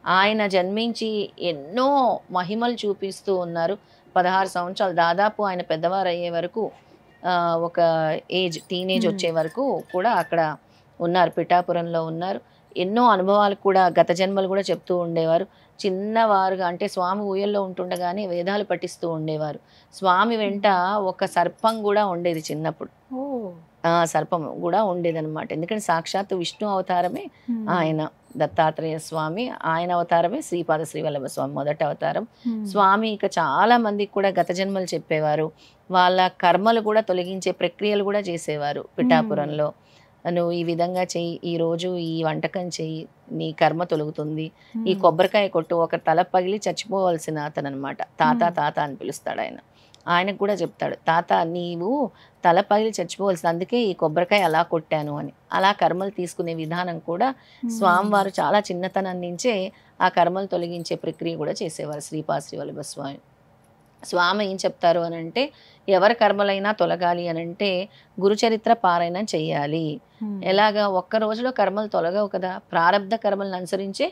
ఆయన జన్మించి ఎన్నో మహిమలు చూపిస్తూ ఉన్నారు. 16 సంవత్సరాలు దాదాపు ఆయన పెద్దవారు అయ్యే వరకు, ఒక టీనేజ్ వచ్చే వరకు కూడా అక్కడ ఉన్నారు, పిఠాపురంలో ఉన్నారు. ఎన్నో అనుభవాలు కూడా, గత జన్మలు కూడా చెప్తూ ఉండేవారు. చిన్నవారుగా అంటే స్వామి ఊయల్లో ఉంటుండగానే వేదాలు పఠిస్తూ ఉండేవారు. స్వామి వెంట ఒక సర్పం కూడా ఉండేది చిన్నప్పుడు. సర్పం కూడా ఉండేదన్నమాట. ఎందుకంటే సాక్షాత్తు విష్ణు అవతారమే ఆయన దత్తాత్రేయ స్వామి. ఆయన అవతారమే శ్రీపాద శ్రీవల్లభ స్వామి మొదటి అవతారం. స్వామి ఇక చాలా మందికి కూడా గత జన్మలు చెప్పేవారు. వాళ్ళ కర్మలు కూడా తొలగించే ప్రక్రియలు కూడా చేసేవారు. పిఠాపురంలో నువ్వు ఈ విధంగా చెయ్యి, ఈరోజు ఈ వంటకం చెయ్యి, నీ కర్మ తొలుగుతుంది, ఈ కొబ్బరికాయ కొట్టు. ఒక తల పగిలి చచ్చిపోవాల్సిన అతను అనమాట. తాత తాత అని పిలుస్తాడు ఆయన. ఆయనకు కూడా చెప్తాడు, తాత నీవు తల పగిలి చచ్చిపోవాల్సింది, అందుకే ఈ కొబ్బరికాయ అలా కొట్టాను అని. అలా కర్మలు తీసుకునే విధానం కూడా స్వామివారు చాలా చిన్నతనం నుంచే ఆ కర్మలు తొలగించే ప్రక్రియ కూడా చేసేవారు శ్రీపాద శ్రీవల్లభ స్వామి. స్వామి ఏం చెప్తారు అని అంటే, ఎవరి కర్మలైనా తొలగాలి అని అంటే గురుచరిత్ర పారాయణం చెయ్యాలి. ఎలాగా? ఒక్క రోజులో కర్మలు తొలగవు కదా. ప్రారబ్ధ కర్మలను అనుసరించే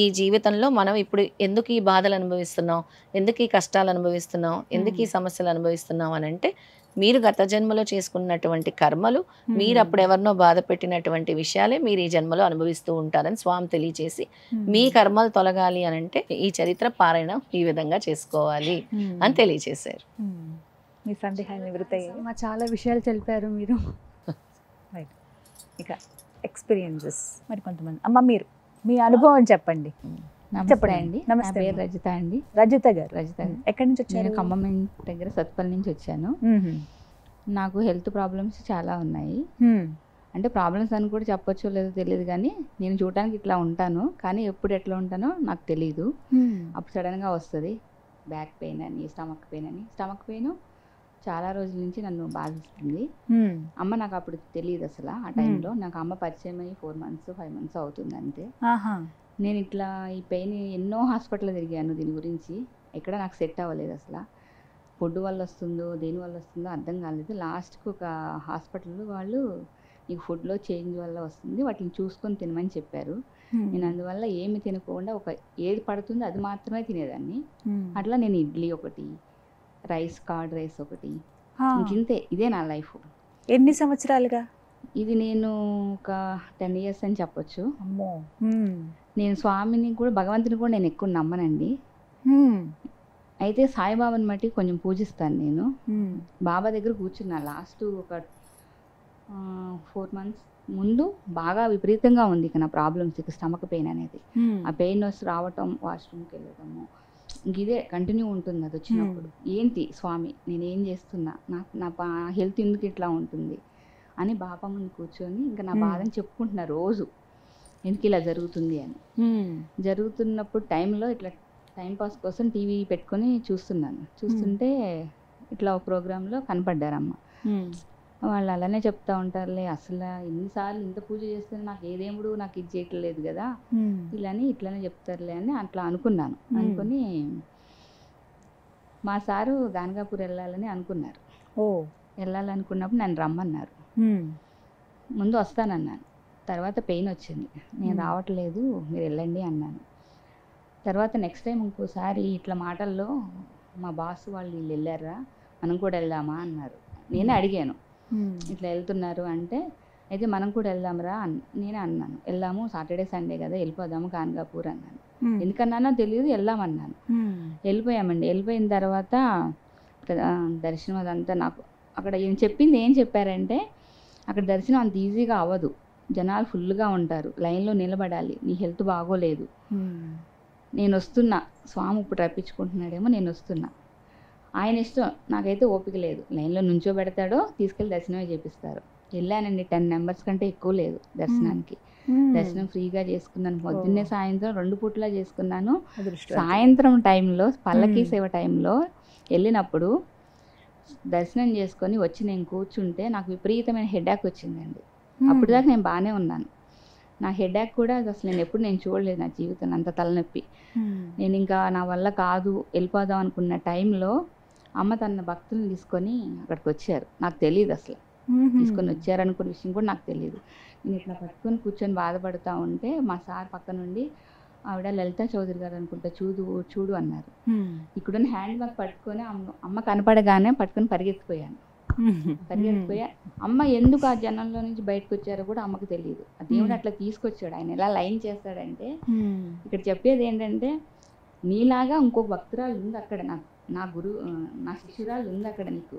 ఈ జీవితంలో మనం ఇప్పుడు ఎందుకు ఈ బాధలు అనుభవిస్తున్నాం, ఎందుకు ఈ కష్టాలు అనుభవిస్తున్నాం, ఎందుకు ఈ సమస్యలు అనుభవిస్తున్నాం అని అంటే మీరు గత జన్మలో చేసుకున్నటువంటి కర్మలు, మీరు అప్పుడు ఎవరినో బాధ పెట్టినటువంటి విషయాలే మీరు ఈ జన్మలో అనుభవిస్తూ ఉంటారని స్వామి తెలియచేసి, మీ కర్మలు తొలగాలి అని అంటే ఈ చరిత్ర పారాయణం ఈ విధంగా చేసుకోవాలి అని తెలియచేశారు. మీ సందేహాలు నివృత్తయ్యాయి. మా చాలా విషయాలు తెలిపారు మీరు. ఇక ఎక్స్పీరియన్సెస్ మరి కొంతమంది. అమ్మ మీరు మీ అనుభవం చెప్పండి. నమస్తే అండి. నా నమస్తే పేరు రజిత అండి. రజిత గారు. రజిత అండి. ఎక్కడి నుంచి వచ్చారు? నేను ఖమ్మం దగ్గర సత్పల్లి నుంచి వచ్చాను. నాకు హెల్త్ ప్రాబ్లమ్స్ చాలా ఉన్నాయి. అంటే ప్రాబ్లమ్స్ అని కూడా చెప్పొచ్చో లేదో తెలియదు, కానీ నేను చూడడానికి ఇట్లా ఉంటాను, కానీ ఎప్పుడు ఎట్లా ఉంటానో నాకు తెలియదు. అప్పుడు సడన్గా వస్తుంది బ్యాక్ పెయిన్ అని, స్టమక్ పెయిన్ అని. స్టమక్ పెయిన్ చాలా రోజుల నుంచి నన్ను బాధిస్తుంది. అమ్మ నాకు అప్పుడు తెలియదు అసలు. ఆ టైంలో నాకు అమ్మ పరిచయం అయ్యి 4 months 5 months అవుతుంది అంతే. నేను ఇట్లా ఈ పెయిన్ ఎన్నో హాస్పిటల్ తిరిగాను, దీని గురించి ఎక్కడ నాకు సెట్ అవ్వలేదు అసలు. ఫుడ్ వల్ల వస్తుందో దేని వల్ల వస్తుందో అర్థం కాలేదు. లాస్ట్కి ఒక హాస్పిటల్ వాళ్ళు నీకు ఫుడ్లో చేంజ్ వల్ల వస్తుంది, వాటిని చూసుకొని తినమని చెప్పారు. నేను అందువల్ల ఏమి తినకుండా ఏది పడుతుందో అది మాత్రమే తినేదాన్ని. అట్లా నేను ఇడ్లీ ఒకటి, కర్డ్ రైస్ ఒకటి, ఇంతే. ఇదే నా లైఫ్. ఎన్ని సంవత్సరాలుగా? ఇది నేను ఒక 10 years అని చెప్పొచ్చు. అమ్మో. నేను స్వామిని కూడా, భగవంతుని కూడా నేను ఎక్కువ నమ్మనండి. అయితే సాయిబాబాని మట్టి కొంచెం పూజిస్తాను నేను. బాబా దగ్గర కూర్చున్నా లాస్ట్ ఒక 4 months ముందు. బాగా విపరీతంగా ఉంది ఇక నా ప్రాబ్లమ్స్, ఇక స్టమక్ పెయిన్ అనేది. ఆ పెయిన్ రావటం, వాష్రూమ్కి వెళ్ళటము, ఇంక ఇదే కంటిన్యూ ఉంటుంది. అది వచ్చినప్పుడు ఏంటి స్వామి నేనేం చేస్తున్నా, నా హెల్త్ ఎందుకు ఇట్లా ఉంటుంది అని బాబా ముందు కూర్చొని ఇంకా నా బాధని చెప్పుకుంటున్నా రోజు, ఎందుకు ఇలా జరుగుతుంది అని. జరుగుతున్నప్పుడు టైంలో ఇట్లా టైంపాస్ కోసం టీవీ పెట్టుకొని చూస్తుంటే ఇట్లా ఒక ప్రోగ్రాంలో కనపడ్డారమ్మ. వాళ్ళు అలానే చెప్తా ఉంటారులే, అసలు ఎన్నిసార్లు ఇంత పూజ చేస్తే నాకు ఏ దేవుడు నాకు ఇది చేయట్లేదు కదా, ఇట్లానే చెప్తారులే అని అట్లా అనుకున్నాను. అనుకుని మా సారు గానగాపూర్ వెళ్ళాలని అనుకున్నారు. వెళ్ళాలనుకున్నప్పుడు నన్ను రమ్మన్నారు. ముందు వస్తానన్నాను, తర్వాత పెయిన్ వచ్చింది, నేను రావట్లేదు మీరు వెళ్ళండి అన్నాను. తర్వాత నెక్స్ట్ టైం ఇంకోసారి ఇట్లా మాటల్లో మా బాస్ వాళ్ళు వీళ్ళు వెళ్ళారా, మనం కూడా వెళ్దామా అన్నారు. నేనే అడిగాను, ఇట్లా వెళ్తున్నారు అంటే, అయితే మనం కూడా వెళ్దాంరా నేనే అన్నాను. వెళ్దాము, సాటర్డే సండే కదా, వెళ్ళిపోదాము గానగాపూర్ అన్నాను. ఎందుకన్నానో తెలియదు, వెళ్దామన్నాను. వెళ్ళిపోయామండి. వెళ్ళిపోయిన తర్వాత దర్శనం అదంతా నాకు అక్కడ చెప్పింది ఏం చెప్పారంటే, అక్కడ దర్శనం అంత ఈజీగా అవ్వదు, జనాలు ఫుల్గా ఉంటారు, లైన్లో నిలబడాలి, నీ హెల్త్ బాగోలేదు, నేను వస్తున్నా, స్వామి ఇప్పుడు రప్పించుకుంటున్నాడేమో, నేను వస్తున్నా, ఆయన ఇష్టం, నాకైతే ఓపిక లేదు, లైన్లో నుంచోబెడతాడో తీసుకెళ్ళి దర్శనమే చేపిస్తారు. వెళ్ళానండి, 10 members కంటే ఎక్కువ లేదు దర్శనానికి. దర్శనం ఫ్రీగా చేసుకున్నాను. పొద్దున్నే సాయంత్రం 2 పూటలా చేసుకున్నాను. సాయంత్రం టైంలో పల్లకీ సేవ టైంలో వెళ్ళినప్పుడు దర్శనం చేసుకొని వచ్చి నేను కూర్చుంటే నాకు విపరీతమైన హెడేక్ వచ్చిందండి. అప్పుడు దాకా నేను బాగానే ఉన్నాను. నా హెడేక్ కూడా అసలు నేను చూడలేదు నా జీవితంలో, అంత తలనొప్పి. నేను ఇంకా నా వల్ల కాదు వెళ్ళిపోదాం అనుకున్న టైంలో అమ్మ తన భక్తులను తీసుకొని అక్కడికి వచ్చారు. నాకు తెలియదు అసలు తీసుకొని వచ్చారు అనుకున్న విషయం కూడా నాకు తెలియదు. నేను ఇట్లా పట్టుకొని కూర్చొని బాధపడుతూ ఉంటే మా సార్ పక్క నుండి, ఆవిడ లలితా చౌదరి గారు అనుకుంటా, చూడు అన్నారు. ఇక్కడున్న హ్యాండ్ బ్యాగ్ పట్టుకొని అమ్మ కనపడగానే పట్టుకొని పరిగెత్తిపోయాను. అమ్మ ఎందుకు ఆ జనంలో నుంచి బయటకు వచ్చారో కూడా అమ్మకు తెలియదు. ఆ దేవుడు అట్లా తీసుకొచ్చాడు. ఆయన ఎలా లైన్ చేస్తాడంటే, ఇక్కడ చెప్పేది ఏంటంటే, నీలాగా ఇంకొక భక్తురాలు ఉంది అక్కడ, నా శిష్యురాలు ఉంది అక్కడ, నీకు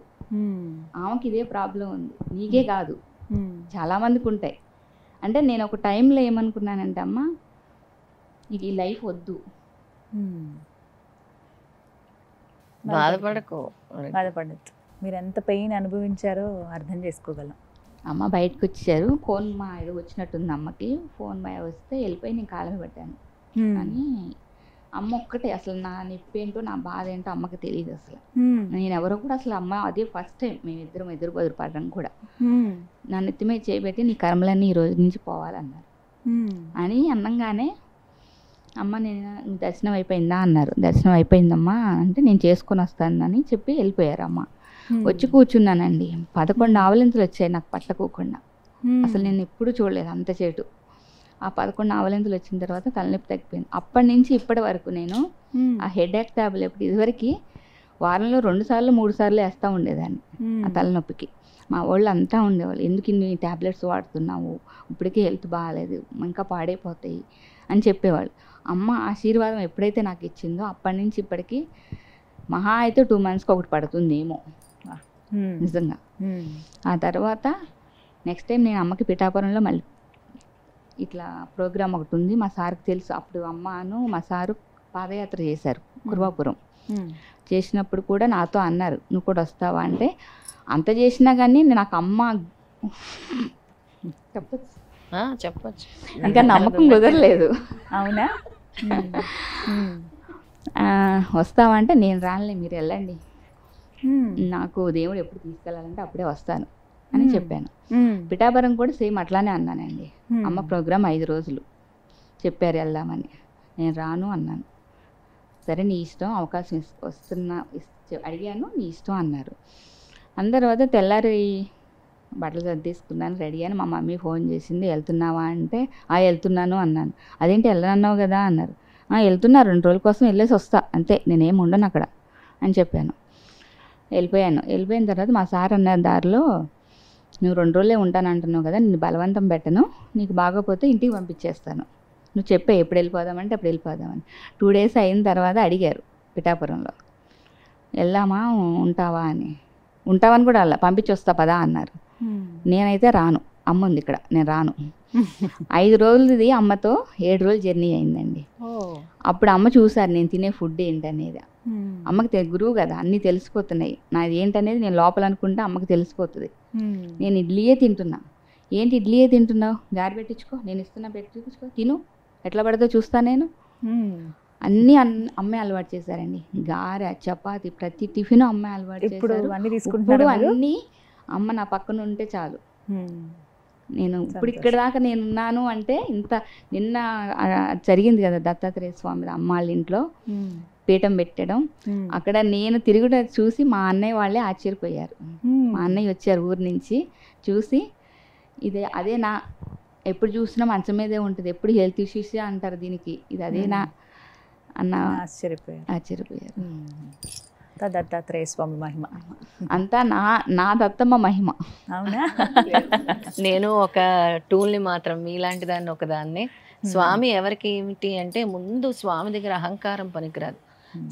ఆమెకి ఇదే ప్రాబ్లం ఉంది, నీకే కాదు చాలా మందికి ఉంటాయి. అంటే నేను ఒక టైంలో ఏమనుకున్నానంటే, అమ్మ నీకు ఈ లైఫ్ వద్దు, బాధపడద్దు, మీరు ఎంత పెయిన్ అనుభవించారో అర్థం చేసుకోగలం. అమ్మ బయటకు వచ్చారు, ఫోన్ మా ఏదో వచ్చినట్టుంది అమ్మకి, ఫోన్ మా వస్తే వెళ్ళిపోయి నేను కాళ్ళ పెట్టాను. కానీ అమ్మ ఒక్కటే, అసలు నా నొప్పి ఏంటో నా బాధ ఏంటో అమ్మకి తెలియదు అసలు. నేను ఎవరో కూడా అసలు, అమ్మ అదే ఫస్ట్ టైం మేమిద్దరం ఎదురుపడడం కూడా. నా నెత్తి మీద చేయబెట్టి నీ కర్మలన్నీ ఈ రోజు నుంచి పోవాలన్నారు. అని అన్నంగానే అమ్మ నేను దర్శనం అయిపోయిందా అన్నారు. దర్శనం అయిపోయిందమ్మా అంటే, నేను చేసుకొని వస్తానని చెప్పి వెళ్ళిపోయారు అమ్మ. వచ్చి కూర్చున్నానండి. 11 ఆవలింతలు వచ్చాయి నాకు పట్టకోకుండా. అసలు నేను ఎప్పుడు చూడలేదు అంత చేటు. ఆ 11 ఆవలింతలు వచ్చిన తర్వాత తలనొప్పి తగ్గిపోయింది. అప్పటి నుంచి ఇప్పటి వరకు నేను ఆ హెడేక్ టాబ్లెట్ ఇదివరకు వారంలో 2 సార్లు 3 సార్లు వేస్తూ ఉండేదాన్ని ఆ తలనొప్పికి. మా వాళ్ళు అంతా ఉండేవాళ్ళు, ఎందుకు ఇన్ని ట్యాబ్లెట్స్ వాడుతున్నావు, ఇప్పటికీ హెల్త్ బాగాలేదు, ఇంకా పాడైపోతాయి అని చెప్పేవాళ్ళు. అమ్మ ఆశీర్వాదం ఎప్పుడైతే నాకు ఇచ్చిందో అప్పటి నుంచి ఇప్పటికీ మహా అయితే 2 monthsకి ఒకటి పడుతుందేమో నిజంగా. ఆ తర్వాత నెక్స్ట్ టైం నేను అమ్మకి పిఠాపురంలో మళ్ళీ ఇట్లా ప్రోగ్రామ్ ఒకటి ఉంది, మా సార్కి తెలుసు. అప్పుడు అమ్మను మా సారు పాదయాత్ర చేశారు కుర్వాపురం. చేసినప్పుడు కూడా నాతో అన్నారు, నువ్వు కూడా వస్తావా అంటే, అంత చేసినా కానీ నాకు అమ్మ చెప్పచ్చు ఇంకా నమ్మకం కుదరలేదు. అవునా? వస్తావా అంటే, నేను రానులే మీరు వెళ్ళండి, నాకు దేవుడు ఎప్పుడు తీసుకెళ్ళాలంటే అప్పుడే వస్తాను అని చెప్పాను. పిఠాపురం కూడా సేమ్ అట్లానే అన్నానండి. అమ్మ ప్రోగ్రామ్ 5 రోజులు చెప్పారు వెళ్దామని, నేను రాను అన్నాను. సరే నీ ఇష్టం, అవకాశం అడిగాను, నీ ఇష్టం అన్నారు. అన్న తర్వాత తెల్లారి బట్టలు సర్దేసుకున్నాను, రెడీ అని మా మమ్మీ ఫోన్ చేసింది. వెళ్తున్నావా అంటే వెళ్తున్నాను అన్నాను. అదేంటి వెళ్ళనన్నావు కదా అన్నారు. వెళ్తున్నా 2 రోజుల కోసం వెళ్ళేసి వస్తా అంతే, నేనేం ఉండను అక్కడ అని చెప్పాను. వెళ్ళిపోయిన తర్వాత మా సార్ అన్నారు దారిలో, నువ్వు 2 రోజులే ఉంటాను అంటున్నావు కదా, నిన్ను బలవంతం పెట్టను, నీకు బాగోపోతే ఇంటికి పంపించేస్తాను, నువ్వు చెప్పే ఎప్పుడు వెళ్ళిపోదామంటే అప్పుడు వెళ్ళిపోదామని. 2 డేస్ అయిన తర్వాత అడిగారు పిఠాపురంలో, వెళ్దామా ఉంటావా అని. ఉంటావని కూడా అలా పంపించి వస్తా పదా అన్నారు. నేనైతే రాను, అమ్మ ఉంది ఇక్కడ, నేను రాను. 5 రోజులది అమ్మతో 7 రోజులు జర్నీ అయిందండి. అప్పుడు అమ్మ చూసారు నేను తినే ఫుడ్ ఏంటనేది. అమ్మకి గురువు కదా, అన్నీ తెలిసిపోతున్నాయి. నాది ఏంటనేది నేను లోపల అనుకుంటే అమ్మకి తెలిసిపోతుంది. నేను ఇడ్లీయే తింటున్నా. ఏంటి ఇడ్లీయే తింటున్నావు, గారి పెట్టించుకో, నేను ఇస్తున్నా పెట్టించుకో, తిను, ఎట్లా పడదో చూస్తా నేను. అన్నీ అమ్మే అలవాటు చేశారండి. గారె, చపాతి, ప్రతి టిఫిన్ అమ్మే అలవాటు చేశారు. ఇప్పుడు అన్నీ అమ్మ నా పక్కన ఉంటే చాలు. నేను ఇప్పుడు ఇక్కడ దాకా నేను ఉన్నాను అంటే ఇంత నిన్న జరిగింది కదా దత్తాత్రేయ స్వామి అమ్మ వాళ్ళ ఇంట్లో పీఠం పెట్టడం, అక్కడ నేను తిరుగుట చూసి మా అన్నయ్య వాళ్ళే ఆశ్చర్యపోయారు. మా అన్నయ్య వచ్చారు ఊరి నుంచి, చూసి అదే నా ఎప్పుడు చూసినా మంచం మీదే ఉంటుంది, ఎప్పుడు హెల్త్ ఇష్యూస్ అంటారు దీనికి, ఇది అదేనా అన్న ఆశ్చర్యపోయారు. దత్తాత్రేయ స్వామి మహిమ అంతా నా దత్తమ్మ మహిమ. అవునా? నేను ఒక టూల్ని మాత్రం మీలాంటి దాన్ని ఒకదాన్ని. స్వామి ఎవరికి ఏమిటి అంటే, ముందు స్వామి దగ్గర అహంకారం పనికిరాదు.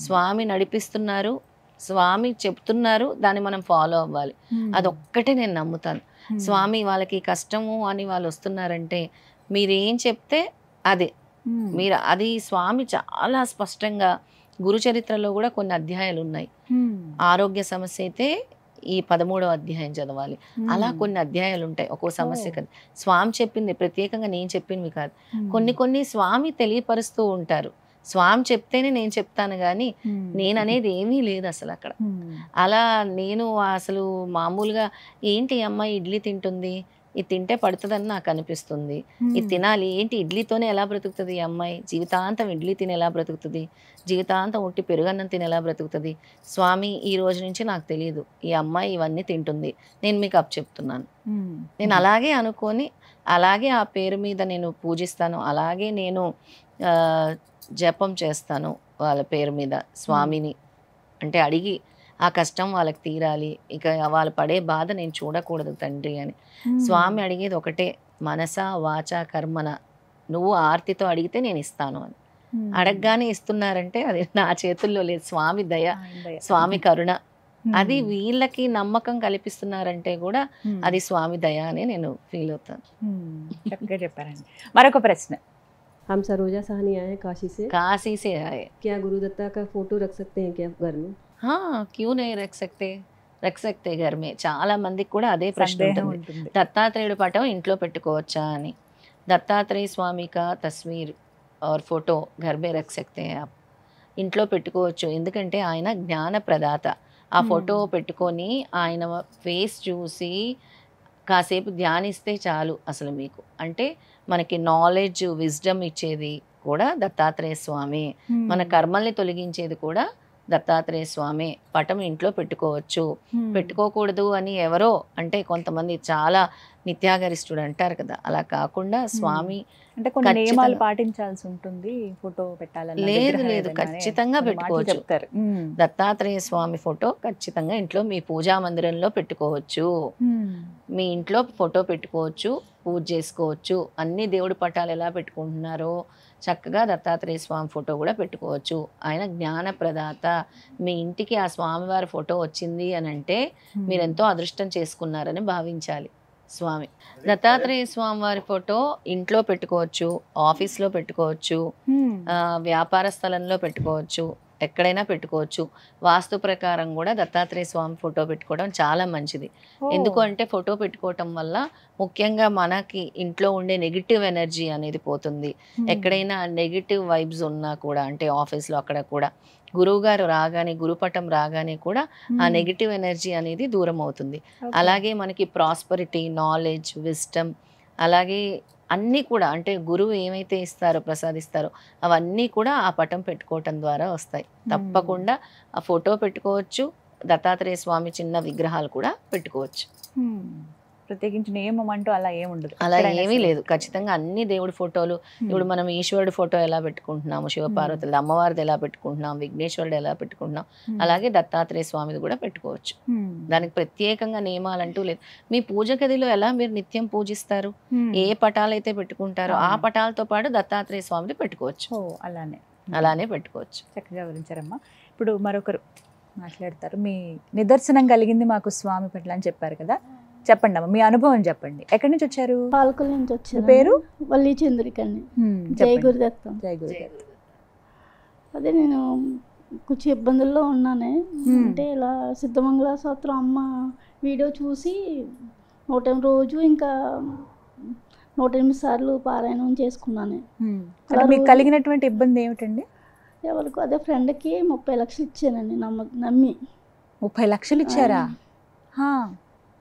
స్వామి నడిపిస్తున్నారు, స్వామి చెప్తున్నారు, దాన్ని మనం ఫాలో అవ్వాలి. అదొక్కటే నేను నమ్ముతాను. స్వామి వాళ్ళకి కష్టము అని వాళ్ళు వస్తున్నారంటే మీరేం చెప్తే అదే మీరు అది. స్వామి చాలా స్పష్టంగా గురు చరిత్రలో కూడా కొన్ని అధ్యాయాలు ఉన్నాయి. ఆరోగ్య సమస్య అయితే ఈ 13వ అధ్యాయం చదవాలి. అలా కొన్ని అధ్యాయాలు ఉంటాయి ఒక్కో సమస్య కదా. స్వామి చెప్పింది ప్రత్యేకంగా నేను చెప్పినవి కాదు. కొన్ని స్వామి తెలియపరుస్తూ ఉంటారు. స్వామి చెప్తేనే నేను చెప్తాను కానీ నేను అనేది ఏమీ లేదు అసలు అక్కడ. అలా నేను అసలు మామూలుగా ఏంటి అమ్మాయి ఇడ్లీ తింటుంది, ఇది తింటే పడుతుందని నాకు అనిపిస్తుంది, ఇది తినాలి, ఏంటి ఇడ్లీతోనే ఎలా బ్రతుకుతుంది ఈ అమ్మాయి, జీవితాంతం ఇడ్లీ తిని ఎలా బ్రతుకుతుంది, జీవితాంతం ఉట్టి పెరుగన్నం తిని ఎలా బ్రతుకుతుంది, స్వామి ఈ రోజు నుంచి నాకు తెలియదు, ఈ అమ్మాయి ఇవన్నీ తింటుంది, నేను మీకు చెప్తున్నాను. నేను అలాగే అనుకొని అలాగే ఆ పేరు మీద నేను పూజిస్తాను, అలాగే నేను జపం చేస్తాను వాళ్ళ పేరు మీద స్వామిని. అంటే అడిగి ఆ కష్టం వాళ్ళకి తీరాలి, ఇక వాళ్ళు పడే బాధ నేను చూడకూడదు తండ్రి అని. స్వామి అడిగేది ఒకటే, మనస వాచ కర్మన, నువ్వు ఆర్తితో అడిగితే నేను ఇస్తాను అని. అడగగానే ఇస్తున్నారంటే అది నా చేతుల్లో లేదు, స్వామి దయ, స్వామి కరుణ. అది వీళ్ళకి నమ్మకం కల్పిస్తున్నారంటే కూడా అది స్వామి దయ అని నేను ఫీల్ అవుతాను. చక్కగా చెప్పారండి. మరొక ప్రశ్న. हम सरोजा साहनी आए हैं काशी से आए। क्या गुरु दत्ता का फोटो रख सकते हैं क्या घर में? हाँ, क्यों नहीं रख सकते घर में. చాలా మందికి కూడా అదే ప్రశ్న ఉంటుంది, దత్తాత్రేయుడు పటం ఇంట్లో పెట్టుకోవచ్చా అని. దత్తాత్రేయ స్వామి కా తస్వీర్ और फोटो घर में रख सकते हैं आप. ఇంట్లో పెట్టుకోవచ్చు, ఎందుకంటే ఆయన జ్ఞాన ప్రదాత. ఆ ఫోటో పెట్టుకొని ఆయన ఫేస్ చూసి కాసేపు ధ్యానిస్తే చాలు అసలు మీకు. అంటే మనకి నాలెడ్జ్, విజ్డమ్ ఇచ్చేది కూడా దత్తాత్రేయ స్వామి, మన కర్మల్ని తొలగించేది కూడా దత్తాత్రేయ స్వామి. పటం ఇంట్లో పెట్టుకోవచ్చు. పెట్టుకోకూడదు అని ఎవరో అంటే కొంతమంది చాలా నిత్యాగరిష్ఠుడు అంటారు కదా, అలా కాకుండా స్వామి అంటే కొన్ని నియమాలు పాటించాల్సి ఉంటుంది ఫోటో పెట్టాలని. లేదు, ఖచ్చితంగా పెట్టుకోవచ్చు. దత్తాత్రేయ స్వామి ఫోటో ఖచ్చితంగా ఇంట్లో మీ పూజా మందిరంలో పెట్టుకోవచ్చు. మీ ఇంట్లో ఫోటో పెట్టుకోవచ్చు, పూజ చేసుకోవచ్చు. అన్ని దేవుడి పటాలు ఎలా పెట్టుకుంటున్నారో చక్కగా దత్తాత్రేయ స్వామి ఫోటో కూడా పెట్టుకోవచ్చు. ఆయన జ్ఞాన ప్రదాత. మీ ఇంటికి ఆ స్వామివారి ఫోటో వచ్చింది అని అంటే మీరెంతో అదృష్టం చేసుకున్నారని భావించాలి. స్వామి దత్తాత్రేయ స్వామి వారి ఫోటో ఇంట్లో పెట్టుకోవచ్చు, ఆఫీస్లో పెట్టుకోవచ్చు, వ్యాపార స్థలంలో పెట్టుకోవచ్చు, ఎక్కడైనా పెట్టుకోవచ్చు. వాస్తు ప్రకారం కూడా దత్తాత్రేయ స్వామి ఫోటో పెట్టుకోవడం చాలా మంచిది. ఎందుకు అంటే ఫోటో పెట్టుకోవటం వల్ల ముఖ్యంగా మనకి ఇంట్లో ఉండే నెగిటివ్ ఎనర్జీ అనేది పోతుంది. ఎక్కడైనా నెగిటివ్ వైబ్స్ ఉన్నా కూడా, అంటే ఆఫీస్లో అక్కడ కూడా గురువు గారు రాగానే, గురుపటం రాగానే కూడా ఆ నెగిటివ్ ఎనర్జీ అనేది దూరం అవుతుంది. అలాగే మనకి ప్రాస్పరిటీ, నాలెడ్జ్, విజ్డమ్, అలాగే అన్నీ కూడా అంటే గురువు ఏమైతే ఇస్తారో, ప్రసాదిస్తారో అవన్నీ కూడా ఆ పటం పెట్టుకోవటం ద్వారా వస్తాయి. తప్పకుండా ఆ ఫోటో పెట్టుకోవచ్చు. దత్తాత్రేయ స్వామి చిన్న విగ్రహాలు కూడా పెట్టుకోవచ్చు. ప్రత్యేకించి నియమం అంటూ అలా ఏముండదు. అలా ఏమీ లేదు. ఖచ్చితంగా అన్ని దేవుడి ఫోటోలు, ఇప్పుడు మనం ఈశ్వరుడి ఫోటో ఎలా పెట్టుకుంటున్నాము, శివపార్వతులది, అమ్మవారిది ఎలా పెట్టుకుంటున్నాం, విఘ్నేశ్వరుడు ఎలా పెట్టుకుంటున్నాం, అలాగే దత్తాత్రేయ స్వామిది కూడా పెట్టుకోవచ్చు. దానికి ప్రత్యేకంగా నియమాలంటూ లేదు. మీ పూజ గదిలో ఎలా మీరు నిత్యం పూజిస్తారు, ఏ పటాలు అయితే పెట్టుకుంటారో ఆ పటాలతో పాటు దత్తాత్రేయ స్వామిది పెట్టుకోవచ్చు. అలానే పెట్టుకోవచ్చు. చక్కగా వివరించారమ్మా. ఇప్పుడు మరొకరు మాట్లాడతారు. మీ నిదర్శనం కలిగింది మాకు స్వామి పట్ల అని చెప్పారు కదా, చెప్పండి అమ్మ, మీ అనుభవం చెప్పండి. ఎక్కడి నుంచి వచ్చారు? పాలకుల నుంచి వచ్చారు. పేరు? వల్లి చంద్రికండి. జై గురుదత్తం. జై గురుదత్తం. అదే నేను కొంచెం ఇబ్బందుల్లో ఉన్నానే, అంటే ఇలా సిద్ధమంగళ స్తోత్రం అమ్మ వీడియో చూసి 108 రోజు ఇంకా 108 సార్లు పారాయణం చేసుకున్నాను. మీకు కలిగినటువంటి ఇబ్బంది ఏమిటండి? ఎవరికి అదే ఫ్రెండ్కి 30 లక్షలు ఇచ్చానండి, నమ్మి 30 లక్షలు ఇచ్చారా?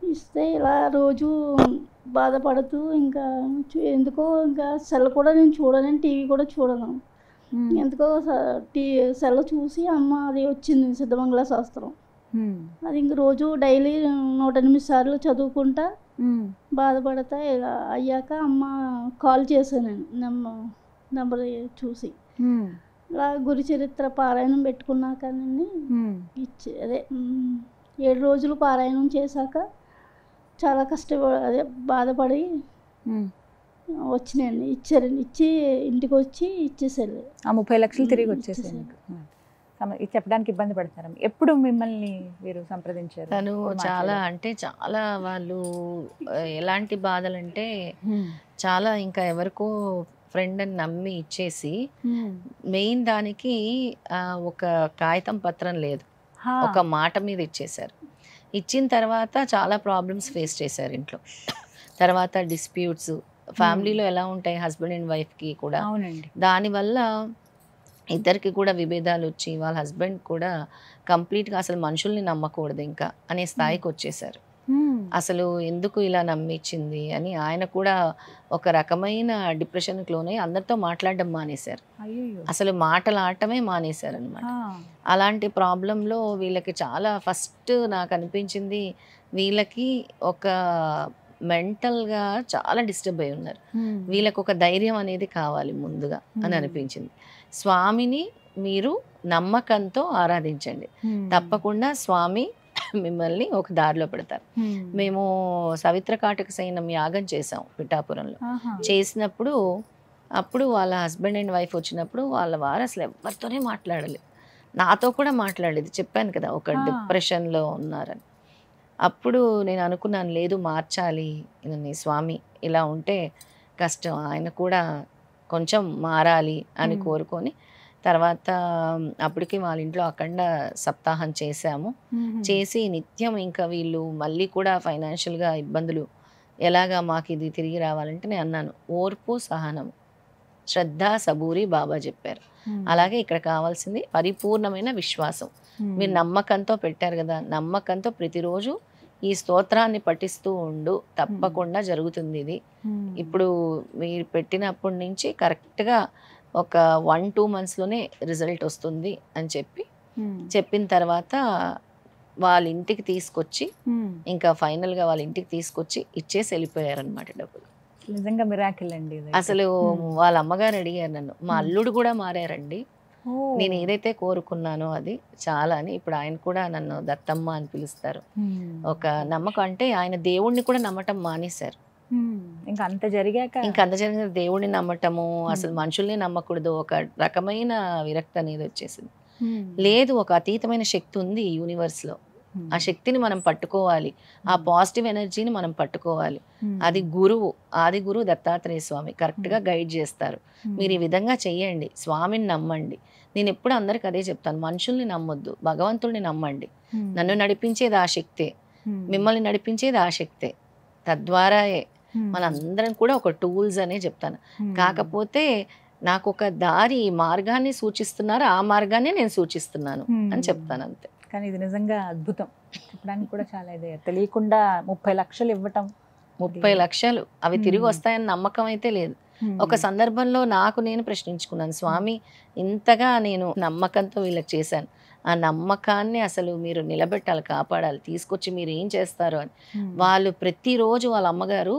ఇస్తే ఇలా రోజు బాధపడుతూ ఇంకా ఎందుకో ఇంకా సెల్ కూడా నేను చూడను, టీవీ కూడా చూడను. ఎందుకో సెల్ చూసి అమ్మ అది వచ్చింది సిద్ధమంగళ శాస్త్రం, అది ఇంక రోజు డైలీ 108 సార్లు చదువుకుంటా బాధపడతా ఇలా అయ్యాక అమ్మ కాల్ చేశాను నెంబర్ చూసి. ఇలా గురు చరిత్ర పారాయణం పెట్టుకున్నాకనండి అదే 7 రోజులు పారాయణం చేశాక చాలా అదే బాధపడి వచ్చినాయండి. ఇచ్చారండి, ఇచ్చి ఇంటికి వచ్చి ఇచ్చేసారు. ఆ 30 లక్షలు తిరిగి వచ్చేసారు. చెప్పడానికి ఇబ్బంది పడతారు. ఎప్పుడు మిమ్మల్ని వీరు సంప్రదించారు? తను చాలా అంటే చాలా వాళ్ళు ఎలాంటి బాధలంటే చాలా ఇంకా ఎవరికో ఫ్రెండ్ అని నమ్మి ఇచ్చేసి మెయిన్ దానికి ఒక కాగితం పత్రం లేదు, ఒక మాట మీద ఇచ్చేశారు. ఇచ్చిన తర్వాత చాలా ప్రాబ్లమ్స్ ఫేస్ చేశారు ఇంట్లో. తర్వాత డిస్ప్యూట్స్ ఫ్యామిలీలో ఎలా ఉంటాయి హస్బెండ్ అండ్ వైఫ్కి కూడా, దానివల్ల ఇద్దరికి కూడా విభేదాలు వచ్చి వాళ్ళ హస్బెండ్ కూడా కంప్లీట్గా అసలు మనుషుల్ని నమ్మకూడదు ఇంకా అనే స్థాయికి వచ్చేసారు. అసలు ఎందుకు ఇలా నమ్మించింది అని ఆయన కూడా ఒక రకమైన డిప్రెషన్కి లోనై అందరితో మాట్లాడడం మానేశారు. అసలు మాటలాడటమే మానేశారు అనమాట. అలాంటి ప్రాబ్లంలో వీళ్ళకి చాలా ఫస్ట్ నాకు అనిపించింది వీళ్ళకి ఒక మెంటల్గా చాలా డిస్టర్బ్ అయి ఉన్నారు. వీళ్ళకి ఒక ధైర్యం అనేది కావాలి ముందుగా అని అనిపించింది. స్వామిని మీరు నమ్మకంతో ఆరాధించండి, తప్పకుండా స్వామి మిమ్మల్ని ఒక దారిలో పెడతారు. మేము సవిత్ర కాటక సైన్యం యాగం చేసాం పిఠాపురంలో. చేసినప్పుడు అప్పుడు వాళ్ళ హస్బెండ్ అండ్ వైఫ్ వచ్చినప్పుడు వాళ్ళ వారు అసలు ఎవరితోనే మాట్లాడలేదు, నాతో కూడా మాట్లాడలేదు. చెప్పాను కదా ఒక డిప్రెషన్లో ఉన్నారని. అప్పుడు నేను అనుకున్నాను లేదు మార్చాలి స్వామి, ఇలా ఉంటే కష్టం, ఆయన కూడా కొంచెం మారాలి అని కోరుకొని తర్వాత అప్పటికి వాళ్ళ ఇంట్లో అఖండ సప్తాహం చేశాము. చేసి నిత్యం ఇంకా వీళ్ళు మళ్ళీ కూడా ఫైనాన్షియల్గా ఇబ్బందులు, ఎలాగా మాకు ఇది తిరిగి రావాలంటే నేను అన్నాను ఓర్పు సహనం శ్రద్ధ సబూరి బాబా చెప్పారు. అలాగే ఇక్కడ కావాల్సింది పరిపూర్ణమైన విశ్వాసం. మీరు నమ్మకంతో పెట్టారు కదా, నమ్మకంతో ప్రతిరోజు ఈ స్తోత్రాన్ని పఠిస్తూ ఉండు, తప్పకుండా జరుగుతుంది ఇది. ఇప్పుడు మీరు పెట్టినప్పటి నుంచి కరెక్ట్గా ఒక 1-2 monthsలోనే రిజల్ట్ వస్తుంది అని చెప్పిన తర్వాత వాళ్ళ ఇంటికి తీసుకొచ్చి ఇంకా ఫైనల్గా వాళ్ళ ఇంటికి తీసుకొచ్చి ఇచ్చేసి వెళ్ళిపోయారనమాట డబ్బులు. నిజంగా మిరాకిల్ అండి. అసలు వాళ్ళ అమ్మగారు అడిగారు నన్ను, మా అల్లుడు కూడా మారారండి, నేను ఏదైతే కోరుకున్నానో అది చాలా అని. ఇప్పుడు ఆయన కూడా నన్ను దత్తమ్మ అని పిలుస్తారు. ఒక నమ్మకం అంటే ఆయన దేవుణ్ణి కూడా నమ్మటం మానేశారు. ఇంకా అంత జరిగాక దేవుడిని నమ్మటము, అసలు మనుషుల్ని నమ్మకూడదు, ఒక రకమైన విరక్తి అనేది వచ్చేసింది. లేదు, ఒక అతీతమైన శక్తి ఉంది యూనివర్స్లో, ఆ శక్తిని మనం పట్టుకోవాలి, ఆ పాజిటివ్ ఎనర్జీని మనం పట్టుకోవాలి. అది గురువు, ఆది గురువు దత్తాత్రేయ స్వామి కరెక్ట్గా గైడ్ చేస్తారు. మీరు ఈ విధంగా చెయ్యండి, స్వామిని నమ్మండి. నేను ఎప్పుడు అందరికి అదే చెప్తాను, మనుషుల్ని నమ్మొద్దు, భగవంతుల్ని నమ్మండి. నన్ను నడిపించేది ఆ శక్తే, మిమ్మల్ని నడిపించేది ఆ శక్తే, తద్వారాయే మనందరం కూడా ఒక టూల్స్ అనే చెప్తాను. కాకపోతే నాకు ఒక దారి మార్గాన్ని సూచిస్తున్నారు, ఆ మార్గాన్ని నేను సూచిస్తున్నాను అని చెప్తాను అంతే. కానీ ఇది నిజంగా అద్భుతం, చెప్పడానికి కూడా చాలా ఇదే. తెలియకుండా 30 లక్షలు ఇవ్వటం, 30 లక్షలు అవి తిరిగి వస్తాయని నమ్మకం అయితే లేదు. ఒక సందర్భంలో నాకు నేను ప్రశ్నించుకున్నాను, స్వామి ఇంతగా నేను నమ్మకంతో వీళ్ళకి చేశాను, ఆ నమ్మకాన్ని అసలు మీరు నిలబెట్టాలి, కాపాడాలి. తీసుకొచ్చి మీరు ఏం చేస్తారు అని. వాళ్ళు ప్రతిరోజు వాళ్ళ అమ్మగారు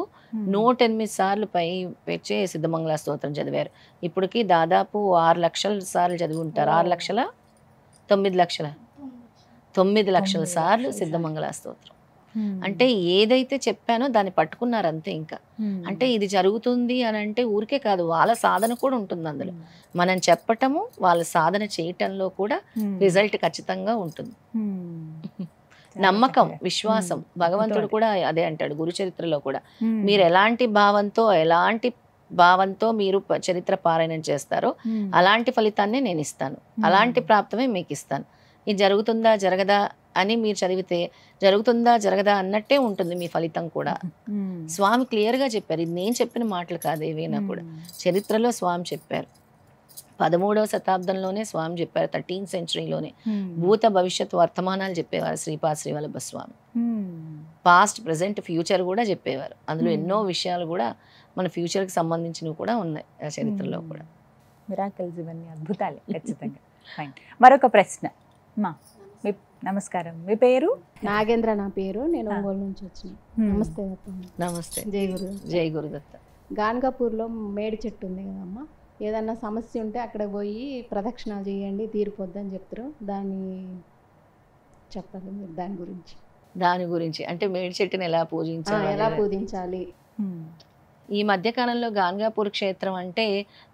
108 సార్లు పై వచ్చే సిద్ధమంగళ స్తోత్రం చదివారు. ఇప్పటికి దాదాపు 6 లక్షల సార్లు చదివి ఉంటారు. 6 లక్షల 9 లక్షల 9 లక్షల సార్లు సిద్ధమంగళ స్తోత్రం. అంటే ఏదైతే చెప్పానో దాన్ని పట్టుకున్నారు అంతే. ఇంకా అంటే ఇది జరుగుతుంది అని అంటే ఊరికే కాదు, వాళ్ళ సాధన కూడా ఉంటుంది అందులో. మనం చెప్పటము, వాళ్ళ సాధన చేయటంలో కూడా రిజల్ట్ ఖచ్చితంగా ఉంటుంది. నమ్మకం, విశ్వాసం. భగవంతుడు కూడా అదే అంటాడు గురు చరిత్రలో కూడా. మీరు ఎలాంటి భావంతో మీరు చరిత్ర పారాయణం చేస్తారో అలాంటి ఫలితాన్ని నేను ఇస్తాను, అలాంటి ప్రాప్తమే మీకు ఇస్తాను. ఇది జరుగుతుందా జరగదా అని మీరు చదివితే జరుగుతుందా జరగదా అన్నట్టే ఉంటుంది మీ ఫలితం కూడా. స్వామి క్లియర్గా చెప్పారు. ఇది నేను చెప్పిన మాటలు కాదు ఏవైనా కూడా, చరిత్రలో స్వామి చెప్పారు. 13వ శతాబ్దంలోనే స్వామి చెప్పారు. 13th సెంచరీలోనే భూత భవిష్యత్ వర్తమానాలు చెప్పేవారు శ్రీపాద శ్రీవల్లభ స్వామి. పాస్ట్, ప్రెసెంట్, ఫ్యూచర్ కూడా చెప్పేవారు. అందులో ఎన్నో విషయాలు కూడా మన ఫ్యూచర్కి సంబంధించినవి కూడా ఉన్నాయి ఆ చరిత్రలో కూడా. మిరాకిల్స్ ఇవన్నీ అద్భుతాలే ఖచ్చితంగా. మరొక ప్రశ్న. నమస్కారం, మీ పేరు? నాగేంద్ర నా పేరు. నేను ఒంగోలు నుంచి వచ్చిన. నమస్తే దత్త. నమస్తే. జై గురు. జై గురుదత్త. గాన్గాపూర్లో మేడి చెట్టు ఉంది కదమ్మా, ఏదన్నా సమస్య ఉంటే అక్కడ పోయి ప్రదక్షిణాలు చేయండి తీరిపోద్దని చెప్తారు. దాన్ని చెప్పాలి మీరు దాని గురించి. అంటే మేడి చెట్టుని ఎలా పూజించాలి? ఈ మధ్యకాలంలో గాన్గాపూర్ క్షేత్రం అంటే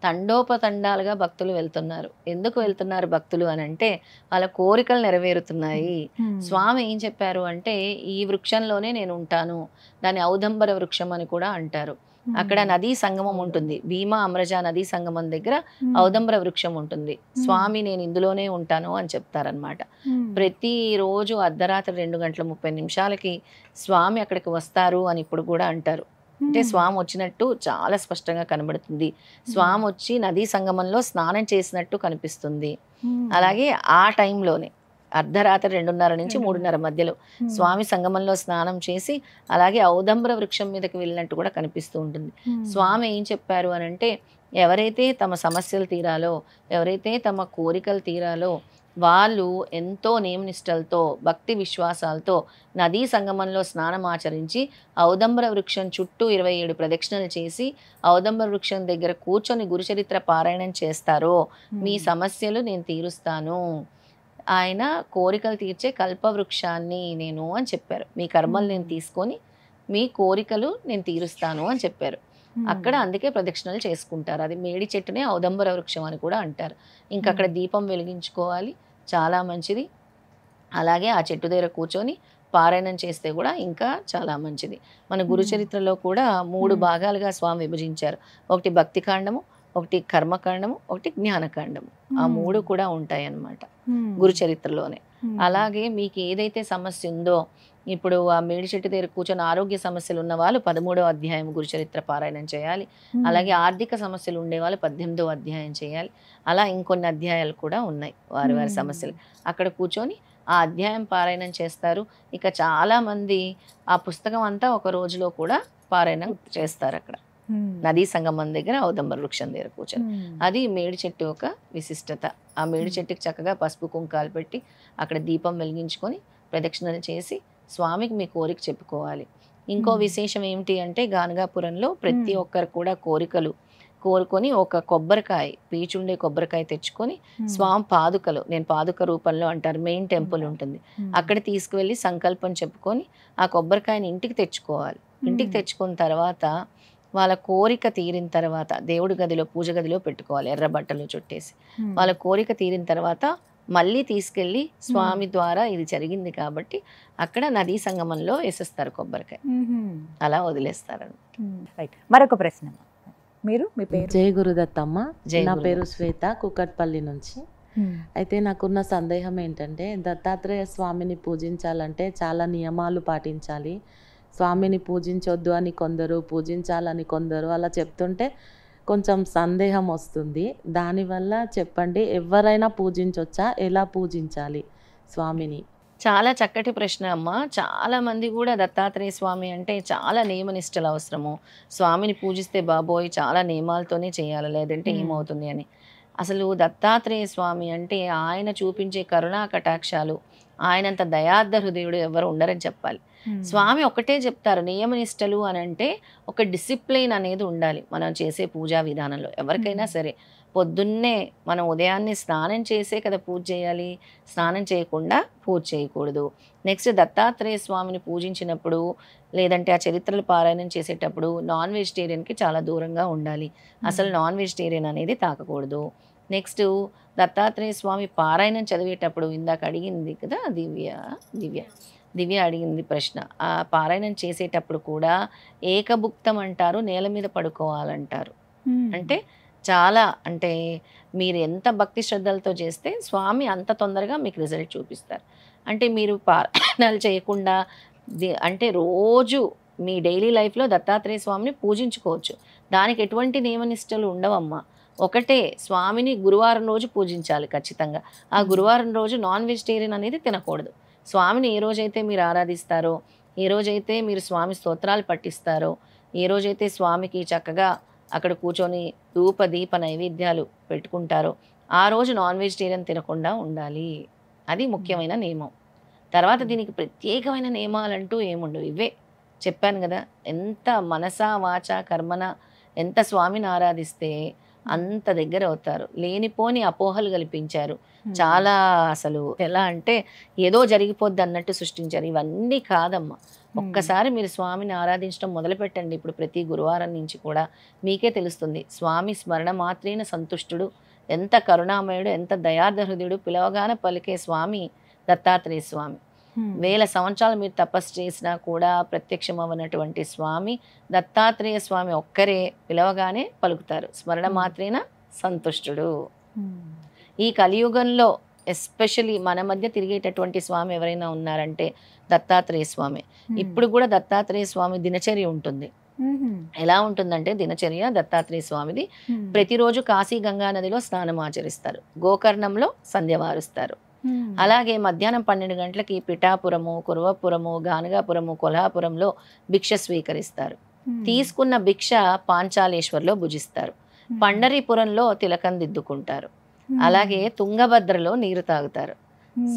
తండోపతండాలుగా భక్తులు వెళ్తున్నారు. ఎందుకు వెళ్తున్నారు భక్తులు అని అంటే వాళ్ళ కోరికలు నెరవేరుతున్నాయి. స్వామి ఏం చెప్పారు అంటే ఈ వృక్షంలోనే నేను ఉంటాను. దాన్ని ఔదంబర వృక్షం అని కూడా అంటారు. అక్కడ నదీ సంగమం ఉంటుంది. భీమా అమరజ నదీ సంగమం దగ్గర ఔదంబర వృక్షం ఉంటుంది. స్వామి నేను ఇందులోనే ఉంటాను అని చెప్తారనమాట. ప్రతిరోజు అర్ధరాత్రి 2:30 స్వామి అక్కడికి వస్తారు అని ఇప్పుడు కూడా అంటారు. అంటే స్వామి వచ్చినట్టు చాలా స్పష్టంగా కనబడుతుంది. స్వామి వచ్చి నదీ సంగమంలో స్నానం చేసినట్టు కనిపిస్తుంది. అలాగే ఆ టైంలోనే అర్ధరాత్రి 2:30 నుంచి 3:30 మధ్యలో స్వామి సంగమంలో స్నానం చేసి అలాగే ఔదంబర వృక్షం మీదకి వెళ్ళినట్టు కూడా కనిపిస్తూ ఉంటుంది. స్వామి ఏం చెప్పారు అని అంటే ఎవరైతే తమ సమస్యలు తీరాలో, ఎవరైతే తమ కోరికలు తీరాలో వాళ్ళు ఎంతో నియమనిష్టలతో భక్తి విశ్వాసాలతో నదీ సంగమంలో స్నానం ఆచరించి ఔదంబర వృక్షం చుట్టూ 27 ప్రదక్షిణలు చేసి ఔదంబర వృక్షం దగ్గర కూర్చొని గురుచరిత్ర పారాయణం చేస్తారో మీ సమస్యలు నేను తీరుస్తాను. ఆయన కోరికలు తీర్చే కల్పవృక్షాన్ని నేను అని చెప్పారు. మీ కర్మలు నేను తీసుకొని మీ కోరికలు నేను తీరుస్తాను అని చెప్పారు. అక్కడ అందుకే ప్రదక్షిణలు చేసుకుంటారు. అది మేడి చెట్టునే ఔదంబర వృక్షం అని కూడా అంటారు. ఇంకా అక్కడ దీపం వెలిగించుకోవాలి, చాలా మంచిది. అలాగే ఆ చెట్టు దగ్గర కూర్చొని పారాయణం చేస్తే కూడా ఇంకా చాలా మంచిది. మన గురుచరిత్రలో కూడా 3 భాగాలుగా స్వామి విభజించారు. ఒకటి భక్తికాండము, ఒకటి కర్మకాండము, ఒకటి జ్ఞానకాండము. ఆ 3 కూడా ఉంటాయి అన్నమాట గురుచరిత్రలోనే. అలాగే మీకు ఏదైతే సమస్య ఉందో ఇప్పుడు ఆ మేడి చెట్టు దగ్గర కూర్చొని ఆరోగ్య సమస్యలు ఉన్న వాళ్ళు 13వ అధ్యాయం గురుచరిత్ర పారాయణం చేయాలి. అలాగే ఆర్థిక సమస్యలు ఉండేవాళ్ళు 18వ అధ్యాయం చేయాలి. అలా ఇంకొన్ని అధ్యాయాలు కూడా ఉన్నాయి వారి సమస్యలు. అక్కడ కూర్చొని ఆ అధ్యాయం పారాయణం చేస్తారు. ఇక చాలా మంది ఆ పుస్తకం అంతా ఒక రోజులో కూడా పారాయణం చేస్తారు. అక్కడ నదీ సంగమం దగ్గర ఔదంబర వృక్షం దగ్గర కూర్చొని. అది మేడి చెట్టు ఒక విశిష్టత. ఆ మేడి చెట్టుకి చక్కగా పసుపు కుంకాలు పెట్టి అక్కడ దీపం వెలిగించుకొని ప్రదక్షిణలు చేసి స్వామికి మీ కోరిక చెప్పుకోవాలి. ఇంకో విశేషం ఏమిటి అంటే గాన్గాపురంలో ప్రతి ఒక్కరు కూడా కోరికలు కోరుకొని ఒక కొబ్బరికాయ, పీచుండే కొబ్బరికాయ తెచ్చుకొని స్వామి పాదుకలు, నేను పాదుక రూపంలో అంటారు, మెయిన్ టెంపుల్ ఉంటుంది అక్కడ తీసుకువెళ్ళి సంకల్పం చెప్పుకొని ఆ కొబ్బరికాయని ఇంటికి తెచ్చుకోవాలి. ఇంటికి తెచ్చుకున్న తర్వాత వాళ్ళ కోరిక తీరిన తర్వాత దేవుడి గదిలో, పూజ గదిలో పెట్టుకోవాలి ఎర్ర బట్టలు చుట్టేసి. వాళ్ళ కోరిక తీరిన తర్వాత మళ్ళీ తీసుకెళ్ళి స్వామి ద్వారా ఇది జరిగింది కాబట్టి అక్కడ నదీ సంగమంలో వేసేస్తారు కొబ్బరికాయ, అలా వదిలేస్తారు. మరొక ప్రశ్న, మీరు మీ పేరు? జై గురుదత్తమ్మ. నా పేరు శ్వేత, కుకట్పల్లి నుంచి. అయితే నాకున్న సందేహం ఏంటంటే దత్తాత్రేయ స్వామిని పూజించాలంటే చాలా నియమాలు పాటించాలి, స్వామిని పూజించొద్దు అని కొందరు, పూజించాలని కొందరు అలా చెప్తుంటే కొంచెం సందేహం వస్తుంది. దానివల్ల చెప్పండి, ఎవరైనా పూజించవచ్చా, ఎలా పూజించాలి స్వామిని? చాలా చక్కటి ప్రశ్న అమ్మ. చాలా మంది కూడా దత్తాత్రేయ స్వామి అంటే చాలా నియమనిష్టలు అవసరము, స్వామిని పూజిస్తే బాబోయ్ చాలా నియమాలతోనే చేయాలి లేదంటే ఏమవుతుంది అని. అసలు దత్తాత్రేయ స్వామి అంటే ఆయన చూపించే కరుణా కటాక్షాలు, ఆయనంత దయార్థ హృదయుడు ఎవరు ఉండరని చెప్పాలి. స్వామి ఒకటే చెప్తారు, నియమనిష్టలు అని అంటే ఒక డిసిప్లిన్ అనేది ఉండాలి మనం చేసే పూజా విధానంలో. ఎవరికైనా సరే పొద్దున్నే మనం ఉదయాన్నే స్నానం చేసే కదా పూజ చేయాలి, స్నానం చేయకుండా పూజ చేయకూడదు. నెక్స్ట్ దత్తాత్రేయ స్వామిని పూజించినప్పుడు లేదంటే ఆ చరిత్రలు పారాయణం చేసేటప్పుడు నాన్ వెజిటేరియన్కి చాలా దూరంగా ఉండాలి. అసలు నాన్ వెజిటేరియన్ అనేది తాకకూడదు. నెక్స్ట్ దత్తాత్రేయ స్వామి పారాయణం చదివేటప్పుడు ఇందాక అడిగింది కదా దివ్య అడిగింది ప్రశ్న. ఆ పారాయణం చేసేటప్పుడు కూడా ఏకభుక్తం అంటారు, నేల మీద పడుకోవాలంటారు. అంటే చాలా అంటే మీరు ఎంత భక్తి శ్రద్ధలతో చేస్తే స్వామి అంత తొందరగా మీకు రిజల్ట్ చూపిస్తారు. అంటే మీరు పారాయణాలు చేయకుండా అంటే రోజు మీ డైలీ లైఫ్లో దత్తాత్రేయ స్వామిని పూజించుకోవచ్చు. దానికి ఎటువంటి నియమనిష్టలు ఉండవమ్మా. ఒకటే, స్వామిని గురువారం రోజు పూజించాలి ఖచ్చితంగా. ఆ గురువారం రోజు నాన్ వెజిటేరియన్ అనేది తినకూడదు. స్వామిని ఏ రోజైతే మీరు ఆరాధిస్తారో, ఏ రోజైతే మీరు స్వామి స్తోత్రాలు పఠిస్తారో, ఏ రోజైతే స్వామికి చక్కగా అక్కడ కూర్చొని ధూప దీప నైవేద్యాలు పెట్టుకుంటారో ఆ రోజు నాన్ వెజిటేరియన్ తినకుండా ఉండాలి. అది ముఖ్యమైన నియమం. తర్వాత దీనికి ప్రత్యేకమైన నియమాలంటూ ఏముండవు. ఇవే చెప్పాను కదా, ఎంత మనసా వాచ కర్మన ఎంత స్వామిని ఆరాధిస్తే అంత దగ్గర అవుతారు. లేనిపోని అపోహలు కల్పించారు చాలా. అసలు ఎలా అంటే ఏదో జరిగిపోద్ది అన్నట్టు సృష్టించారు. ఇవన్నీ కాదమ్మా. ఒక్కసారి మీరు స్వామిని ఆరాధించడం మొదలుపెట్టండి. ఇప్పుడు ప్రతి గురువారం నుంచి కూడా మీకే తెలుస్తుంది స్వామి స్మరణ మాత్రేన సంతుష్టుడు, ఎంత కరుణామయుడు, ఎంత దయార్థ హృదయుడు. పిలవగానే పలికే స్వామి దత్తాత్రేయ స్వామి. 1000 సంవత్సరాలు మీరు తపస్సు చేసినా కూడా ప్రత్యక్షం అవ్వనటువంటి స్వామి దత్తాత్రేయ స్వామి ఒక్కరే పిలవగానే పలుకుతారు. స్మరణ మాత్రేన సంతుష్టుడు. ఈ కలియుగంలో ఎస్పెషలీ మన మధ్య తిరిగేటటువంటి స్వామి ఎవరైనా ఉన్నారంటే దత్తాత్రేయ స్వామి. ఇప్పుడు కూడా దత్తాత్రేయ స్వామి దినచర్య ఉంటుంది. ఎలా ఉంటుందంటే దినచర్య దత్తాత్రేయ స్వామిది ప్రతిరోజు కాశీ గంగా నదిలో స్నానం ఆచరిస్తారు, గోకర్ణంలో సంధ్య వారుస్తారు. అలాగే మధ్యాహ్నం 12 గంటలకి పిఠాపురము, కురవపురము, గానగాపురము, కొల్హాపురంలో భిక్ష స్వీకరిస్తారు. తీసుకున్న భిక్ష పాంచాలేశ్వర్లో భుజిస్తారు. పండరీపురంలో తిలకం దిద్దుకుంటారు. అలాగే తుంగభద్రలో నీరు తాగుతారు.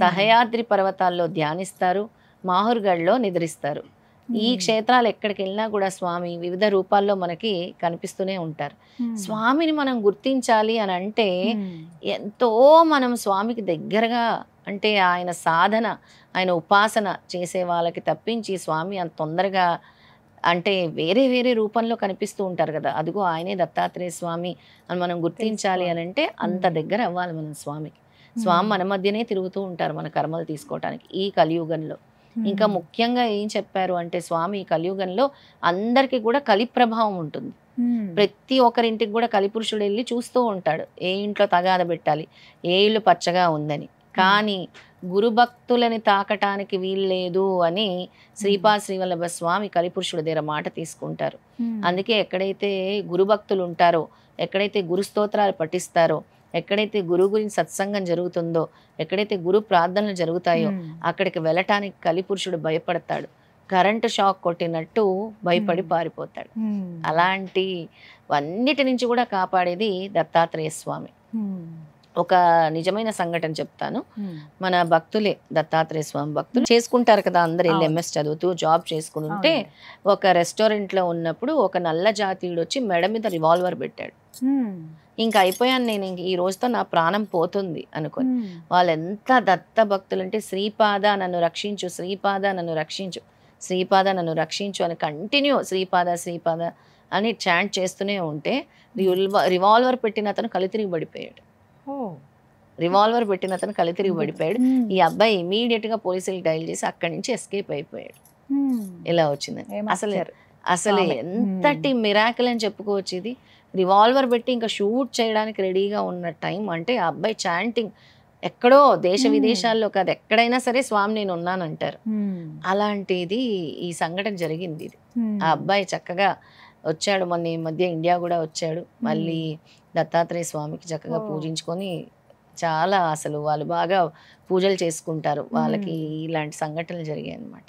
సహయాద్రి పర్వతాల్లో ధ్యానిస్తారు. మాహుర్గఢ్లో నిద్రిస్తారు. ఈ క్షేత్రాలు ఎక్కడికి వెళ్ళినా కూడా స్వామి వివిధ రూపాల్లో మనకి కనిపిస్తూనే ఉంటారు. స్వామిని మనం గుర్తించాలి అని అంటే ఎంతో మనం స్వామికి దగ్గరగా అంటే ఆయన సాధన, ఆయన ఉపాసన చేసే వాళ్ళకి తప్పించి స్వామి అంత తొందరగా అంటే వేరే వేరే రూపంలో కనిపిస్తూ ఉంటారు కదా. అదిగో ఆయనే దత్తాత్రేయ స్వామి అని మనం గుర్తించాలి అని అంటే అంత దగ్గర అవ్వాలి మనం స్వామికి. స్వామి మన మధ్యనే తిరుగుతూ ఉంటారు మన కర్మలు తీసుకోవటానికి ఈ కలియుగంలో. ఇంకా ముఖ్యంగా ఏం చెప్పారు అంటే స్వామి ఈ కలియుగంలో అందరికీ కూడా కలి ప్రభావం ఉంటుంది. ప్రతి ఒక్కరింటికి కూడా కలిపురుషుడు వెళ్ళి చూస్తూ ఉంటాడు, ఏ ఇంట్లో తగాద పెట్టాలి, ఏ ఇల్లు పచ్చగా ఉందని. కానీ గురు భక్తులని తాకటానికి వీల్లేదు అని శ్రీపాద శ్రీవల్లభ స్వామి కలిపురుషుడి దగ్గర మాట తీసుకుంటారు. అందుకే ఎక్కడైతే గురు భక్తులు ఉంటారో, ఎక్కడైతే గురు స్తోత్రాలు పఠిస్తారో, ఎక్కడైతే గురువు గురించి సత్సంగం జరుగుతుందో, ఎక్కడైతే గురు ప్రార్థనలు జరుగుతాయో అక్కడికి వెళ్ళటానికి కలిపురుషుడు భయపడతాడు. కరెంటు షాక్ కొట్టినట్టు భయపడి పారిపోతాడు. అలాంటి అన్నిటి నుంచి కూడా కాపాడేది దత్తాత్రేయ స్వామి. ఒక నిజమైన సంఘటన చెప్తాను. మన భక్తులే దత్తాత్రేయ స్వామి భక్తులు చేసుకుంటారు కదా, అందరు వెళ్ళి ఎంఎస్ చదువుతూ జాబ్ చేసుకుని ఉంటే ఒక రెస్టారెంట్లో ఉన్నప్పుడు ఒక నల్ల జాతీయుడు వచ్చి మెడ మీద రివాల్వర్ పెట్టాడు. ఇంకా అయిపోయాను నేను, ఇంక ఈ రోజుతో నా ప్రాణం పోతుంది అనుకొని. వాళ్ళు ఎంత దత్త భక్తులు అంటే శ్రీపాద నన్ను రక్షించు, శ్రీపాద నన్ను రక్షించు, శ్రీపాద నన్ను రక్షించు అని కంటిన్యూ శ్రీపాద శ్రీపాద అని చాంట్ చేస్తూనే ఉంటే రివాల్వర్ పెట్టిన అతను కళ్ళు తిరిగి పడిపోయాడు. రివాల్వర్ పెట్టిన అతను కళ్ళు తిరిగి పడిపోయాడు. ఈ అబ్బాయి ఇమీడియట్ గా పోలీసులకు డైల్ చేసి అక్కడి నుంచి ఎస్కేప్ అయిపోయాడు. ఇలా వచ్చిందని అసలు ఎంతటి మిరాకిల్ అని చెప్పుకోవచ్చు. ఇది రివాల్వర్ పెట్టి ఇంకా షూట్ చేయడానికి రెడీగా ఉన్న టైం అంటే ఆ అబ్బాయి చాంటింగ్ ఎక్కడో దేశ విదేశాల్లో కాదు, ఎక్కడైనా సరే స్వామి నేను ఉన్నానంటారు. అలాంటిది ఈ సంఘటన జరిగింది. ఇది ఆ అబ్బాయి చక్కగా వచ్చాడు, మొన్న ఈ మధ్య ఇండియా కూడా వచ్చాడు. మళ్ళీ దత్తాత్రేయ స్వామికి చక్కగా పూజించుకొని చాలా అసలు వాళ్ళు బాగా పూజలు చేసుకుంటారు. వాళ్ళకి ఇలాంటి సంఘటనలు జరిగాయి అన్నమాట.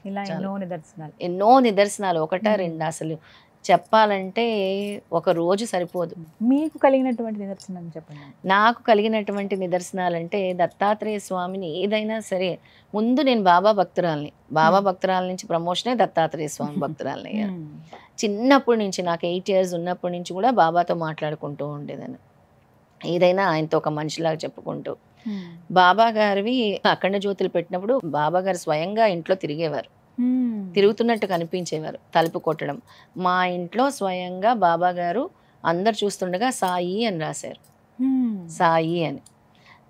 ఎన్నో నిదర్శనాలు, ఒకటా రెండా, అసలు చెప్పాలంటే ఒక రోజు సరిపోదు. మీకు కలిగినటువంటి నిదర్శనం చెప్పండి. నాకు కలిగినటువంటి నిదర్శనాలంటే దత్తాత్రేయ స్వామిని ఏదైనా సరే, ముందు నేను బాబా భక్తురాల్ని, బాబా భక్తురాల నుంచి ప్రమోషనే దత్తాత్రేయ స్వామి భక్తురాలని అయ్యాను. చిన్నప్పటి నుంచి నాకు 8 years ఉన్నప్పటి నుంచి కూడా బాబాతో మాట్లాడుకుంటూ ఉండేదాన్ని, ఏదైనా ఆయనతో ఒక మనిషిలాగా చెప్పుకుంటూ. బాబా గారివి అఖండ జ్యోతులు పెట్టినప్పుడు బాబా గారు స్వయంగా ఇంట్లో తిరిగేవారు, తిరుగుతున్నట్టు కనిపించేవారు, తలుపు కొట్టడం. మా ఇంట్లో స్వయంగా బాబా గారు అందరు చూస్తుండగా సాయి అని రాశారు, సాయి అని.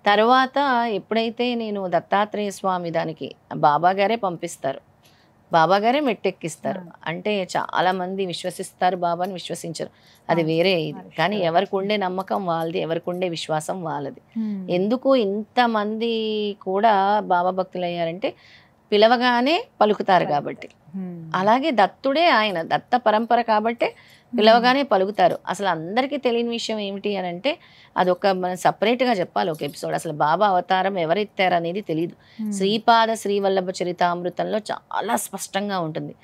తర్వాత ఎప్పుడైతే నేను దత్తాత్రేయ స్వామి దానికి బాబా గారే పంపిస్తారు, బాబా గారే మెట్టెక్కిస్తారు. అంటే చాలా మంది విశ్వసిస్తారు బాబాని, విశ్వసించరు, అది వేరే ఇది. కానీ ఎవరికి ఉండే నమ్మకం వాళ్ళది, ఎవరికి ఉండే విశ్వాసం వాళ్ళది. ఎందుకు ఇంతమంది కూడా బాబా భక్తులు అయ్యారంటే పిలవగానే పలుకుతారు కాబట్టి. అలాగే దత్తుడే ఆయన, దత్త పరంపర కాబట్టే పిలవగానే పలుకుతారు. అసలు అందరికీ తెలియని విషయం ఏమిటి అని అంటే, అదొక మనం సపరేట్గా చెప్పాలి ఒక ఎపిసోడ్. అసలు బాబా అవతారం ఎవరెత్తారు అనేది తెలియదు. శ్రీపాద శ్రీవల్లభ చరితామృతంలో చాలా స్పష్టంగా ఉంటుంది,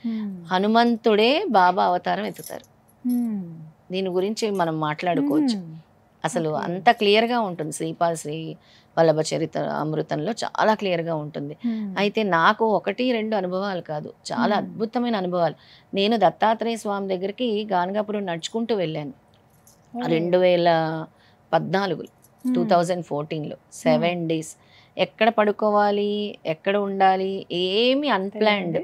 హనుమంతుడే బాబా అవతారం ఎత్తుతారు. దీని గురించి మనం మాట్లాడుకోవచ్చు, అసలు అంత క్లియర్గా ఉంటుంది. శ్రీపాద శ్రీ వల్లభ చరిత్ర అమృతంలో చాలా క్లియర్గా ఉంటుంది. అయితే నాకు 1-2 అనుభవాలు కాదు, చాలా అద్భుతమైన అనుభవాలు. నేను దత్తాత్రేయ స్వామి దగ్గరికి గానగాపురం నడుచుకుంటూ వెళ్ళాను 2014 2014లో 7 days. ఎక్కడ పడుకోవాలి, ఎక్కడ ఉండాలి, ఏమి అన్ప్లాన్డ్,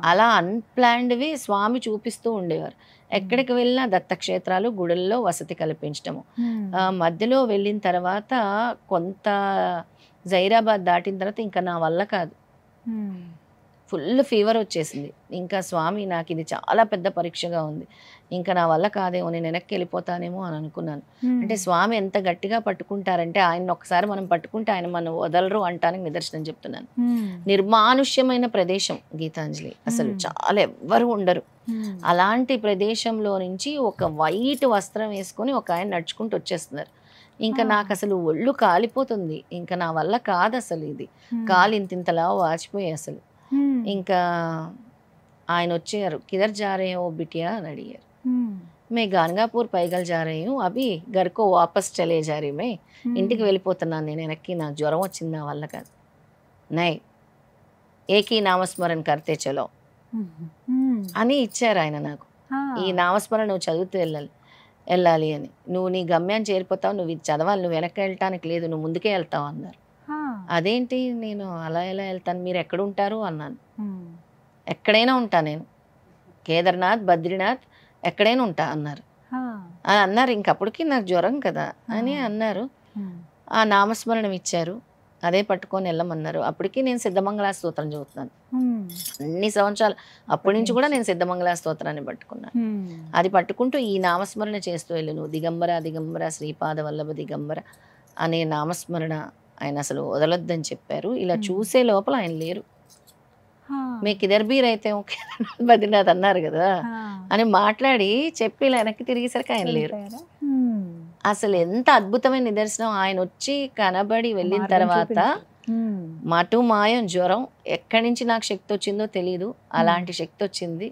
అలా అన్ప్లాన్డ్వి స్వామి చూపిస్తూ ఉండేవారు. ఎక్కడికి వెళ్ళినా దత్తక్షేత్రాలు, గుడుల్లో వసతి కల్పించడము. మధ్యలో వెళ్ళిన తర్వాత కొంత జైరాబాద్ దాటిన తర్వాత ఇంకా నా వల్ల కాదు, ఫుల్ ఫీవర్ వచ్చేసింది. ఇంకా స్వామి నాకు ఇది చాలా పెద్ద పరీక్షగా ఉంది, ఇంకా నా వల్ల కాదేమో, నేను వెనక్కి వెళ్ళిపోతానేమో అని అనుకున్నాను. అంటే స్వామి ఎంత గట్టిగా పట్టుకుంటారంటే, ఆయన ఒకసారి మనం పట్టుకుంటే ఆయన మనం వదలరు అంటానికి నిదర్శనం చెప్తున్నాను. నిర్మానుష్యమైన ప్రదేశం గీతాంజలి, అసలు చాలా ఎవ్వరు ఉండరు. అలాంటి ప్రదేశంలో నుంచి ఒక వైట్ వస్త్రం వేసుకొని ఒక ఆయన నడుచుకుంటూ వచ్చేస్తున్నారు. ఇంకా నాకు అసలు ఒళ్ళు కాలిపోతుంది, ఇంకా నా వల్ల కాదు అసలు, ఇది కాలు ఇంతింతలా వాచిపోయి అసలు. ఇంకా ఆయన వచ్చారు, కిధర్ जा रहे हो बिटिया అని అడిగారు. మే గానగాపూర్ పైగల్ जा रही हूँ, అభి గర్కో వాపస్ చలే जा रही मैं, ఇంటికి వెళ్ళిపోతున్నాను నేను వెనక్కి, నాకు జ్వరం వచ్చింది, నా వల్ల కాదు. నై ఏకీ నామస్మరణ కర్తే చలో అని ఇచ్చారు ఆయన నాకు. ఈ నామస్మరణ నువ్వు చదువుతూ వెళ్ళాలి అని, నువ్వు నీ గమ్యాన్ని చేరిపోతావు, నువ్వు ఇది చదవాలి, నువ్వు వెనక్కి వెళ్ళటానికి లేదు, నువ్వు ముందుకే వెళ్తావు అన్నారు. అదేంటి నేను అలా ఎలా వెళ్తాను, మీరు ఎక్కడ ఉంటారు అన్నాను. ఎక్కడైనా ఉంటా నేను, కేదార్నాథ్ బద్రీనాథ్ ఎక్కడైనా ఉంటా అన్నారు. అని అన్నారు. ఇంకప్పటికి నాకు జ్వరం కదా అని అన్నారు. ఆ నామస్మరణం ఇచ్చారు, అదే పట్టుకొని వెళ్ళమన్నారు. అప్పటికి నేను సిద్ధమంగళ స్తోత్రం చదువుతున్నాను అన్ని సంవత్సరాలు, అప్పటి నుంచి కూడా నేను సిద్ధమంగళ స్తోత్రాన్ని పట్టుకున్నాను. అది పట్టుకుంటూ ఈ నామస్మరణ చేస్తూ వెళ్ళు, నువ్వు దిగంబర దిగంబర శ్రీపాద వల్లభ దిగంబర అనే నామస్మరణ ఆయన అసలు వదలొద్దని చెప్పారు. ఇలా చూసే లోపల ఆయన లేరు. మీకు ఇదర్బీర్ అయితే బద్రీనాథ్ అన్నారు కదా అని మాట్లాడి చెప్పి ఇలా వెనక్కి తిరిగేసరికి ఆయన లేరు. అసలు ఎంత అద్భుతమైన నిదర్శనం. ఆయన వచ్చి కనబడి వెళ్ళిన తర్వాత మటు మాయం జ్వరం, ఎక్కడి నుంచి నాకు శక్తి వచ్చిందో తెలియదు, అలాంటి శక్తి వచ్చింది.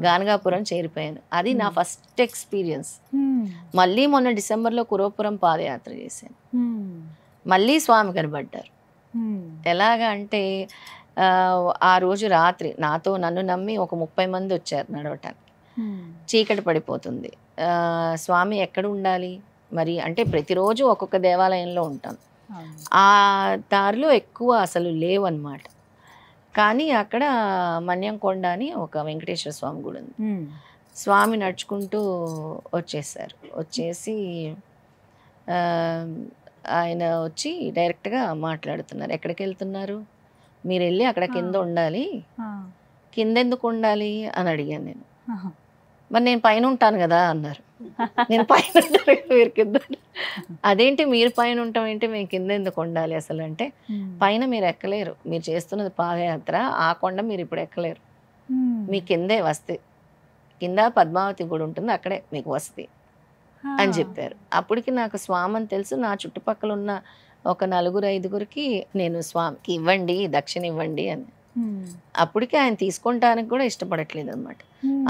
గానగాపురం చేరిపోయాను. అది నా ఫస్ట్ ఎక్స్పీరియన్స్. మళ్ళీ మొన్న డిసెంబర్లో కురవపురం పాదయాత్ర చేశాను. మళ్ళీ స్వామి కనబడ్డారు. ఎలాగా అంటే ఆ రోజు రాత్రి నాతో నన్ను నమ్మి ఒక 30 మంది వచ్చారు నడవటానికి. చీకటి పడిపోతుంది. స్వామి ఎక్కడ ఉండాలి మరి అంటే, ప్రతిరోజు ఒక్కొక్క దేవాలయంలో ఉంటాను. ఆ దారిలో ఎక్కువ అసలు లేవన్నమాట. కానీ అక్కడ మన్యంకొండ అని ఒక వెంకటేశ్వర స్వామి గుడి ఉంది. స్వామి నడుచుకుంటూ వచ్చేసారు. వచ్చేసి ఆయన వచ్చి డైరెక్ట్గా మాట్లాడుతున్నారు. ఎక్కడికి వెళ్తున్నారు, మీరు వెళ్ళి అక్కడ కింద ఉండాలి. కింద ఎందుకు ఉండాలి అని అడిగాను నేను. మరి నేను పైన ఉంటాను కదా అన్నారు. నేను పైన ఉంటాను, మీరు కింద. అదేంటి మీరు పైన ఉంటాం ఏంటి, మేము కింద ఎందుకు ఉండాలి అసలు అంటే, పైన మీరు ఎక్కలేరు, మీరు చేస్తున్నది పాదయాత్ర, ఆ కొండ మీరు ఇప్పుడు ఎక్కలేరు, మీ కిందే వస్తే కింద పద్మావతి గుడి ఉంటుంది, అక్కడే మీకు వస్తే అని చెప్పారు. అప్పటికి నాకు స్వామి అని తెలుసు. నా చుట్టుపక్కల ఉన్న ఒక 4-5 నేను స్వామికి ఇవ్వండి, దక్షిణ ఇవ్వండి అని. అప్పటికి ఆయన తీసుకుంటానికి కూడా ఇష్టపడట్లేదు అనమాట.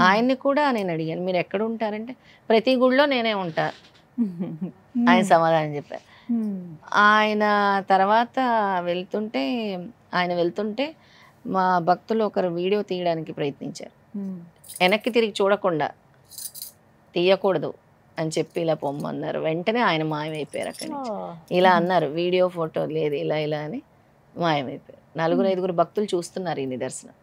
ఆయన్ని కూడా నేను అడిగాను, మీరు ఎక్కడ ఉంటారంటే ప్రతి గుడిలో నేనే ఉంటా ఆయన సమాధానం చెప్పారు. ఆయన తర్వాత వెళ్తుంటే మా భక్తులు ఒకరు వీడియో తీయడానికి ప్రయత్నించారు. వెనక్కి తిరిగి చూడకుండా తీయకూడదు అని చెప్పి ఇలా పొమ్మన్నారు. వెంటనే ఆయన మాయమైపోయారు అక్కడి నుంచి. ఇలా అన్నారు, వీడియో ఫోటో లేదు ఇలా అని మాయమైపోయారు. 4-5 భక్తులు చూస్తున్నారు ఈ నిదర్శనం.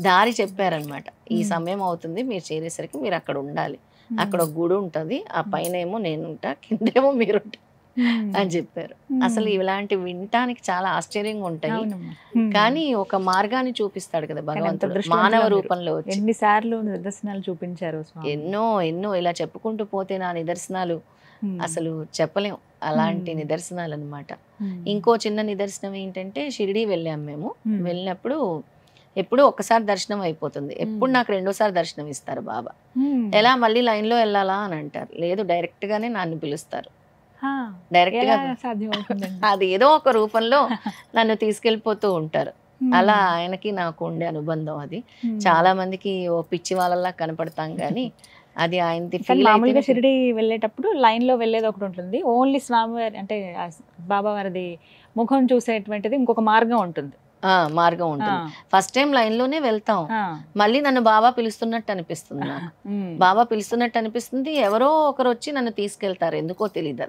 దారి చెప్పారనమాట, ఈ సమయం అవుతుంది మీరు చేరేసరికి మీరు అక్కడ ఉండాలి, అక్కడ ఒక గుడి ఉంటుంది, ఆ పైన ఏమో నేనుంటా, కిందేమో మీరుంటా అని చెప్పారు. అసలు ఇలాంటి వినటానికి చాలా ఆశ్చర్యంగా ఉంటాయి, కానీ ఒక మార్గాన్ని చూపిస్తాడు కదా భగవంతుడు మానవ రూపంలో. ఎన్నిసార్లు నిదర్శనాలు చూపించారు, ఎన్నో ఇలా చెప్పుకుంటూ పోతే నా నిదర్శనాలు అసలు చెప్పలేం, అలాంటి నిదర్శనాలు అనమాట. ఇంకో చిన్న నిదర్శనం ఏంటంటే, షిరిడి వెళ్ళాం మేము. వెళ్ళినప్పుడు ఎప్పుడు ఒక్కసారి దర్శనం అయిపోతుంది, ఎప్పుడు నాకు 2సారి దర్శనం ఇస్తారు బాబా. ఎలా మళ్ళీ లైన్లో వెళ్ళాలా అని అంటారు, లేదు డైరెక్ట్ గానే నన్ను పిలుస్తారు. డైరెక్ట్ గా అది ఏదో ఒక రూపంలో నన్ను తీసుకెళ్ళిపోతూ ఉంటారు. అలా ఆయనకి నాకు ఉండే అనుబంధం అది. చాలా మందికి ఓ పిచ్చి వాళ్ళలా కనపడతాం కానీ అది ఆయనది. మామూలుగా షిరిడి వెళ్ళేటప్పుడు లైన్ లో వెళ్ళేది ఒకటి ఉంటుంది, ఓన్లీ స్వామివారి అంటే బాబా వారిది ముఖం చూసేటువంటిది ఇంకొక మార్గం ఉంటుంది. మార్గం ఉంటుంది. ఫస్ట్ టైం లైన్ లోనే వెళ్తాం, మళ్ళీ నన్ను బాబా పిలుస్తున్నట్టు అనిపిస్తుంది, నాకు బాబా పిలుస్తున్నట్టు అనిపిస్తుంది, ఎవరో ఒకరు వచ్చి నన్ను తీసుకెళ్తారు, ఎందుకో తెలియదు,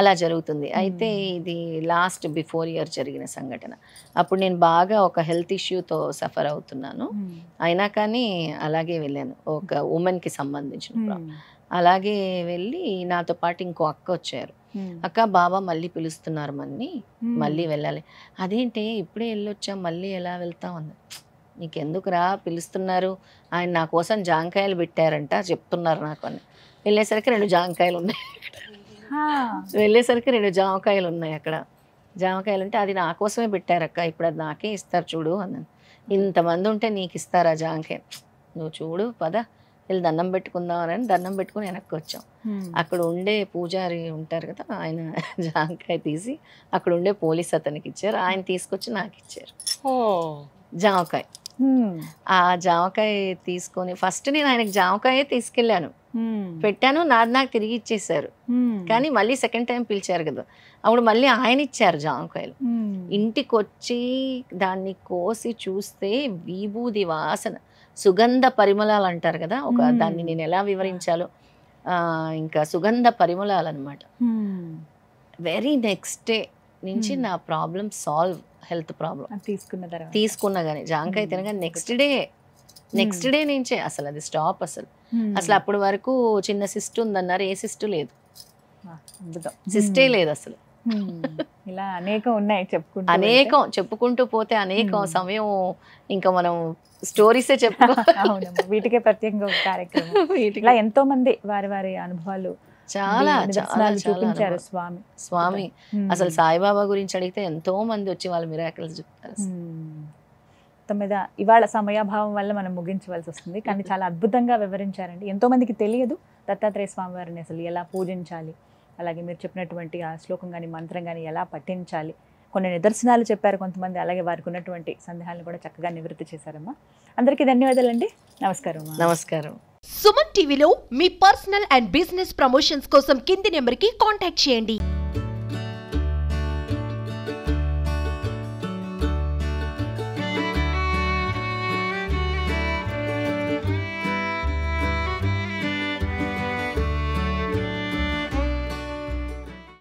అలా జరుగుతుంది. అయితే ఇది లాస్ట్ బిఫోర్ ఇయర్ జరిగిన సంఘటన. అప్పుడు నేను బాగా ఒక హెల్త్ ఇష్యూతో సఫర్ అవుతున్నాను, అయినా కానీ అలాగే వెళ్ళాను, ఒక ఉమెన్ కి సంబంధించిన. అలాగే వెళ్ళి నాతో పాటు ఇంకో అక్క వచ్చారు, అక్క బాబా మళ్ళీ పిలుస్తున్నారు మన్ని, మళ్ళీ వెళ్ళాలి. అదేంటి ఇప్పుడే వెళ్ళొచ్చాం మళ్ళీ ఎలా వెళ్తాం అన్న. నీకెందుకురా పిలుస్తున్నారు, ఆయన నా కోసం జాంకాయలు పెట్టారంట చెప్తున్నారు నాకు అని. వెళ్ళేసరికి 2 జాంకాయలు ఉన్నాయి, వెళ్ళేసరికి 2 జామకాయలు ఉన్నాయి అక్కడ. జామకాయలు అంటే అది నా కోసమే పెట్టారక్క, ఇప్పుడు అది నాకే ఇస్తారు చూడు అన్నాను. ఇంతమంది ఉంటే నీకు ఇస్తారా జాంకాయ, నువ్వు చూడు పద వెళ్ళి దండం పెట్టుకుందాం అని దండం పెట్టుకుని వెనక్కి వచ్చాం. అక్కడ ఉండే పూజారి ఉంటారు కదా, ఆయన జామకాయ తీసి అక్కడ ఉండే పోలీస్ అతనికి ఇచ్చారు, ఆయన తీసుకొచ్చి నాకు ఇచ్చారు జామకాయ. ఆ జామకాయ తీసుకొని ఫస్ట్ నేను ఆయనకి జామకాయ తీసుకెళ్ళాను, పెట్టాను, నాది నాకు తిరిగి ఇచ్చేసారు. కానీ మళ్ళీ సెకండ్ టైం పిలిచారు కదా, అప్పుడు మళ్ళీ ఆయన ఇచ్చారు జామకాయలు. ఇంటికి వచ్చి దాన్ని కోసి చూస్తే విభూది వాసన, సుగంధ పరిమళాలు అంటారు కదా, ఒక దాన్ని నేను ఎలా వివరించాలో, ఇంకా సుగంధ పరిమళాలు అనమాట. వెరీ నెక్స్ట్ డే నుంచి నా ప్రాబ్లం సాల్వ్, హెల్త్ ప్రాబ్లం తీసుకున్నా కానీ జాంకాయ తినగానే నెక్స్ట్ డే నుంచే అసలు అది స్టాప్. అసలు అప్పటి వరకు చిన్న సిస్ట్ ఉందన్నారు, ఏ సిస్ట్ లేదు, సిస్టే లేదు అసలు. ఇలా అనేకం ఉన్నాయి, చెప్పుకుంటూ పోతే అనేకం సమయం ఇంకా మనం స్టోరీసే చెప్పుకో. వీటికే ప్రత్యేకంగా ఒక కార్యక్రమం. ఇలా ఎంతో మంది వారి వారి అనుభవాలు చాలా చూపించారు స్వామి. అసలు సాయిబాబా గురించి అడిగితే ఎంతో మంది వచ్చి వాళ్ళ మిరాకిల్స్ చెప్తారు. మీద ఇవాళ సమయాభావం వల్ల మనం ముగించవలసి వస్తుంది, కానీ చాలా అద్భుతంగా వివరించారండి. ఎంతో మందికి తెలియదు దత్తాత్రేయ స్వామి వారిని అసలు ఎలా పూజించాలి, అలాగే మీరు చెప్పినటువంటి ఆ శ్లోకం కానీ మంత్రం కానీ ఎలా పఠించాలి, కొన్ని నిదర్శనాలు చెప్పారు కొంతమంది, అలాగే వారికి ఉన్నటువంటి సందేహాలను కూడా చక్కగా నివృత్తి చేశారమ్మా. అందరికీ ధన్యవాదాలండి. నమస్కారం. నమస్కారం. సుమన్ టీవీలో మీ పర్సనల్ అండ్ బిజినెస్ ప్రమోషన్స్ కోసం కింది నెంబర్కి కాంటాక్ట్ చేయండి.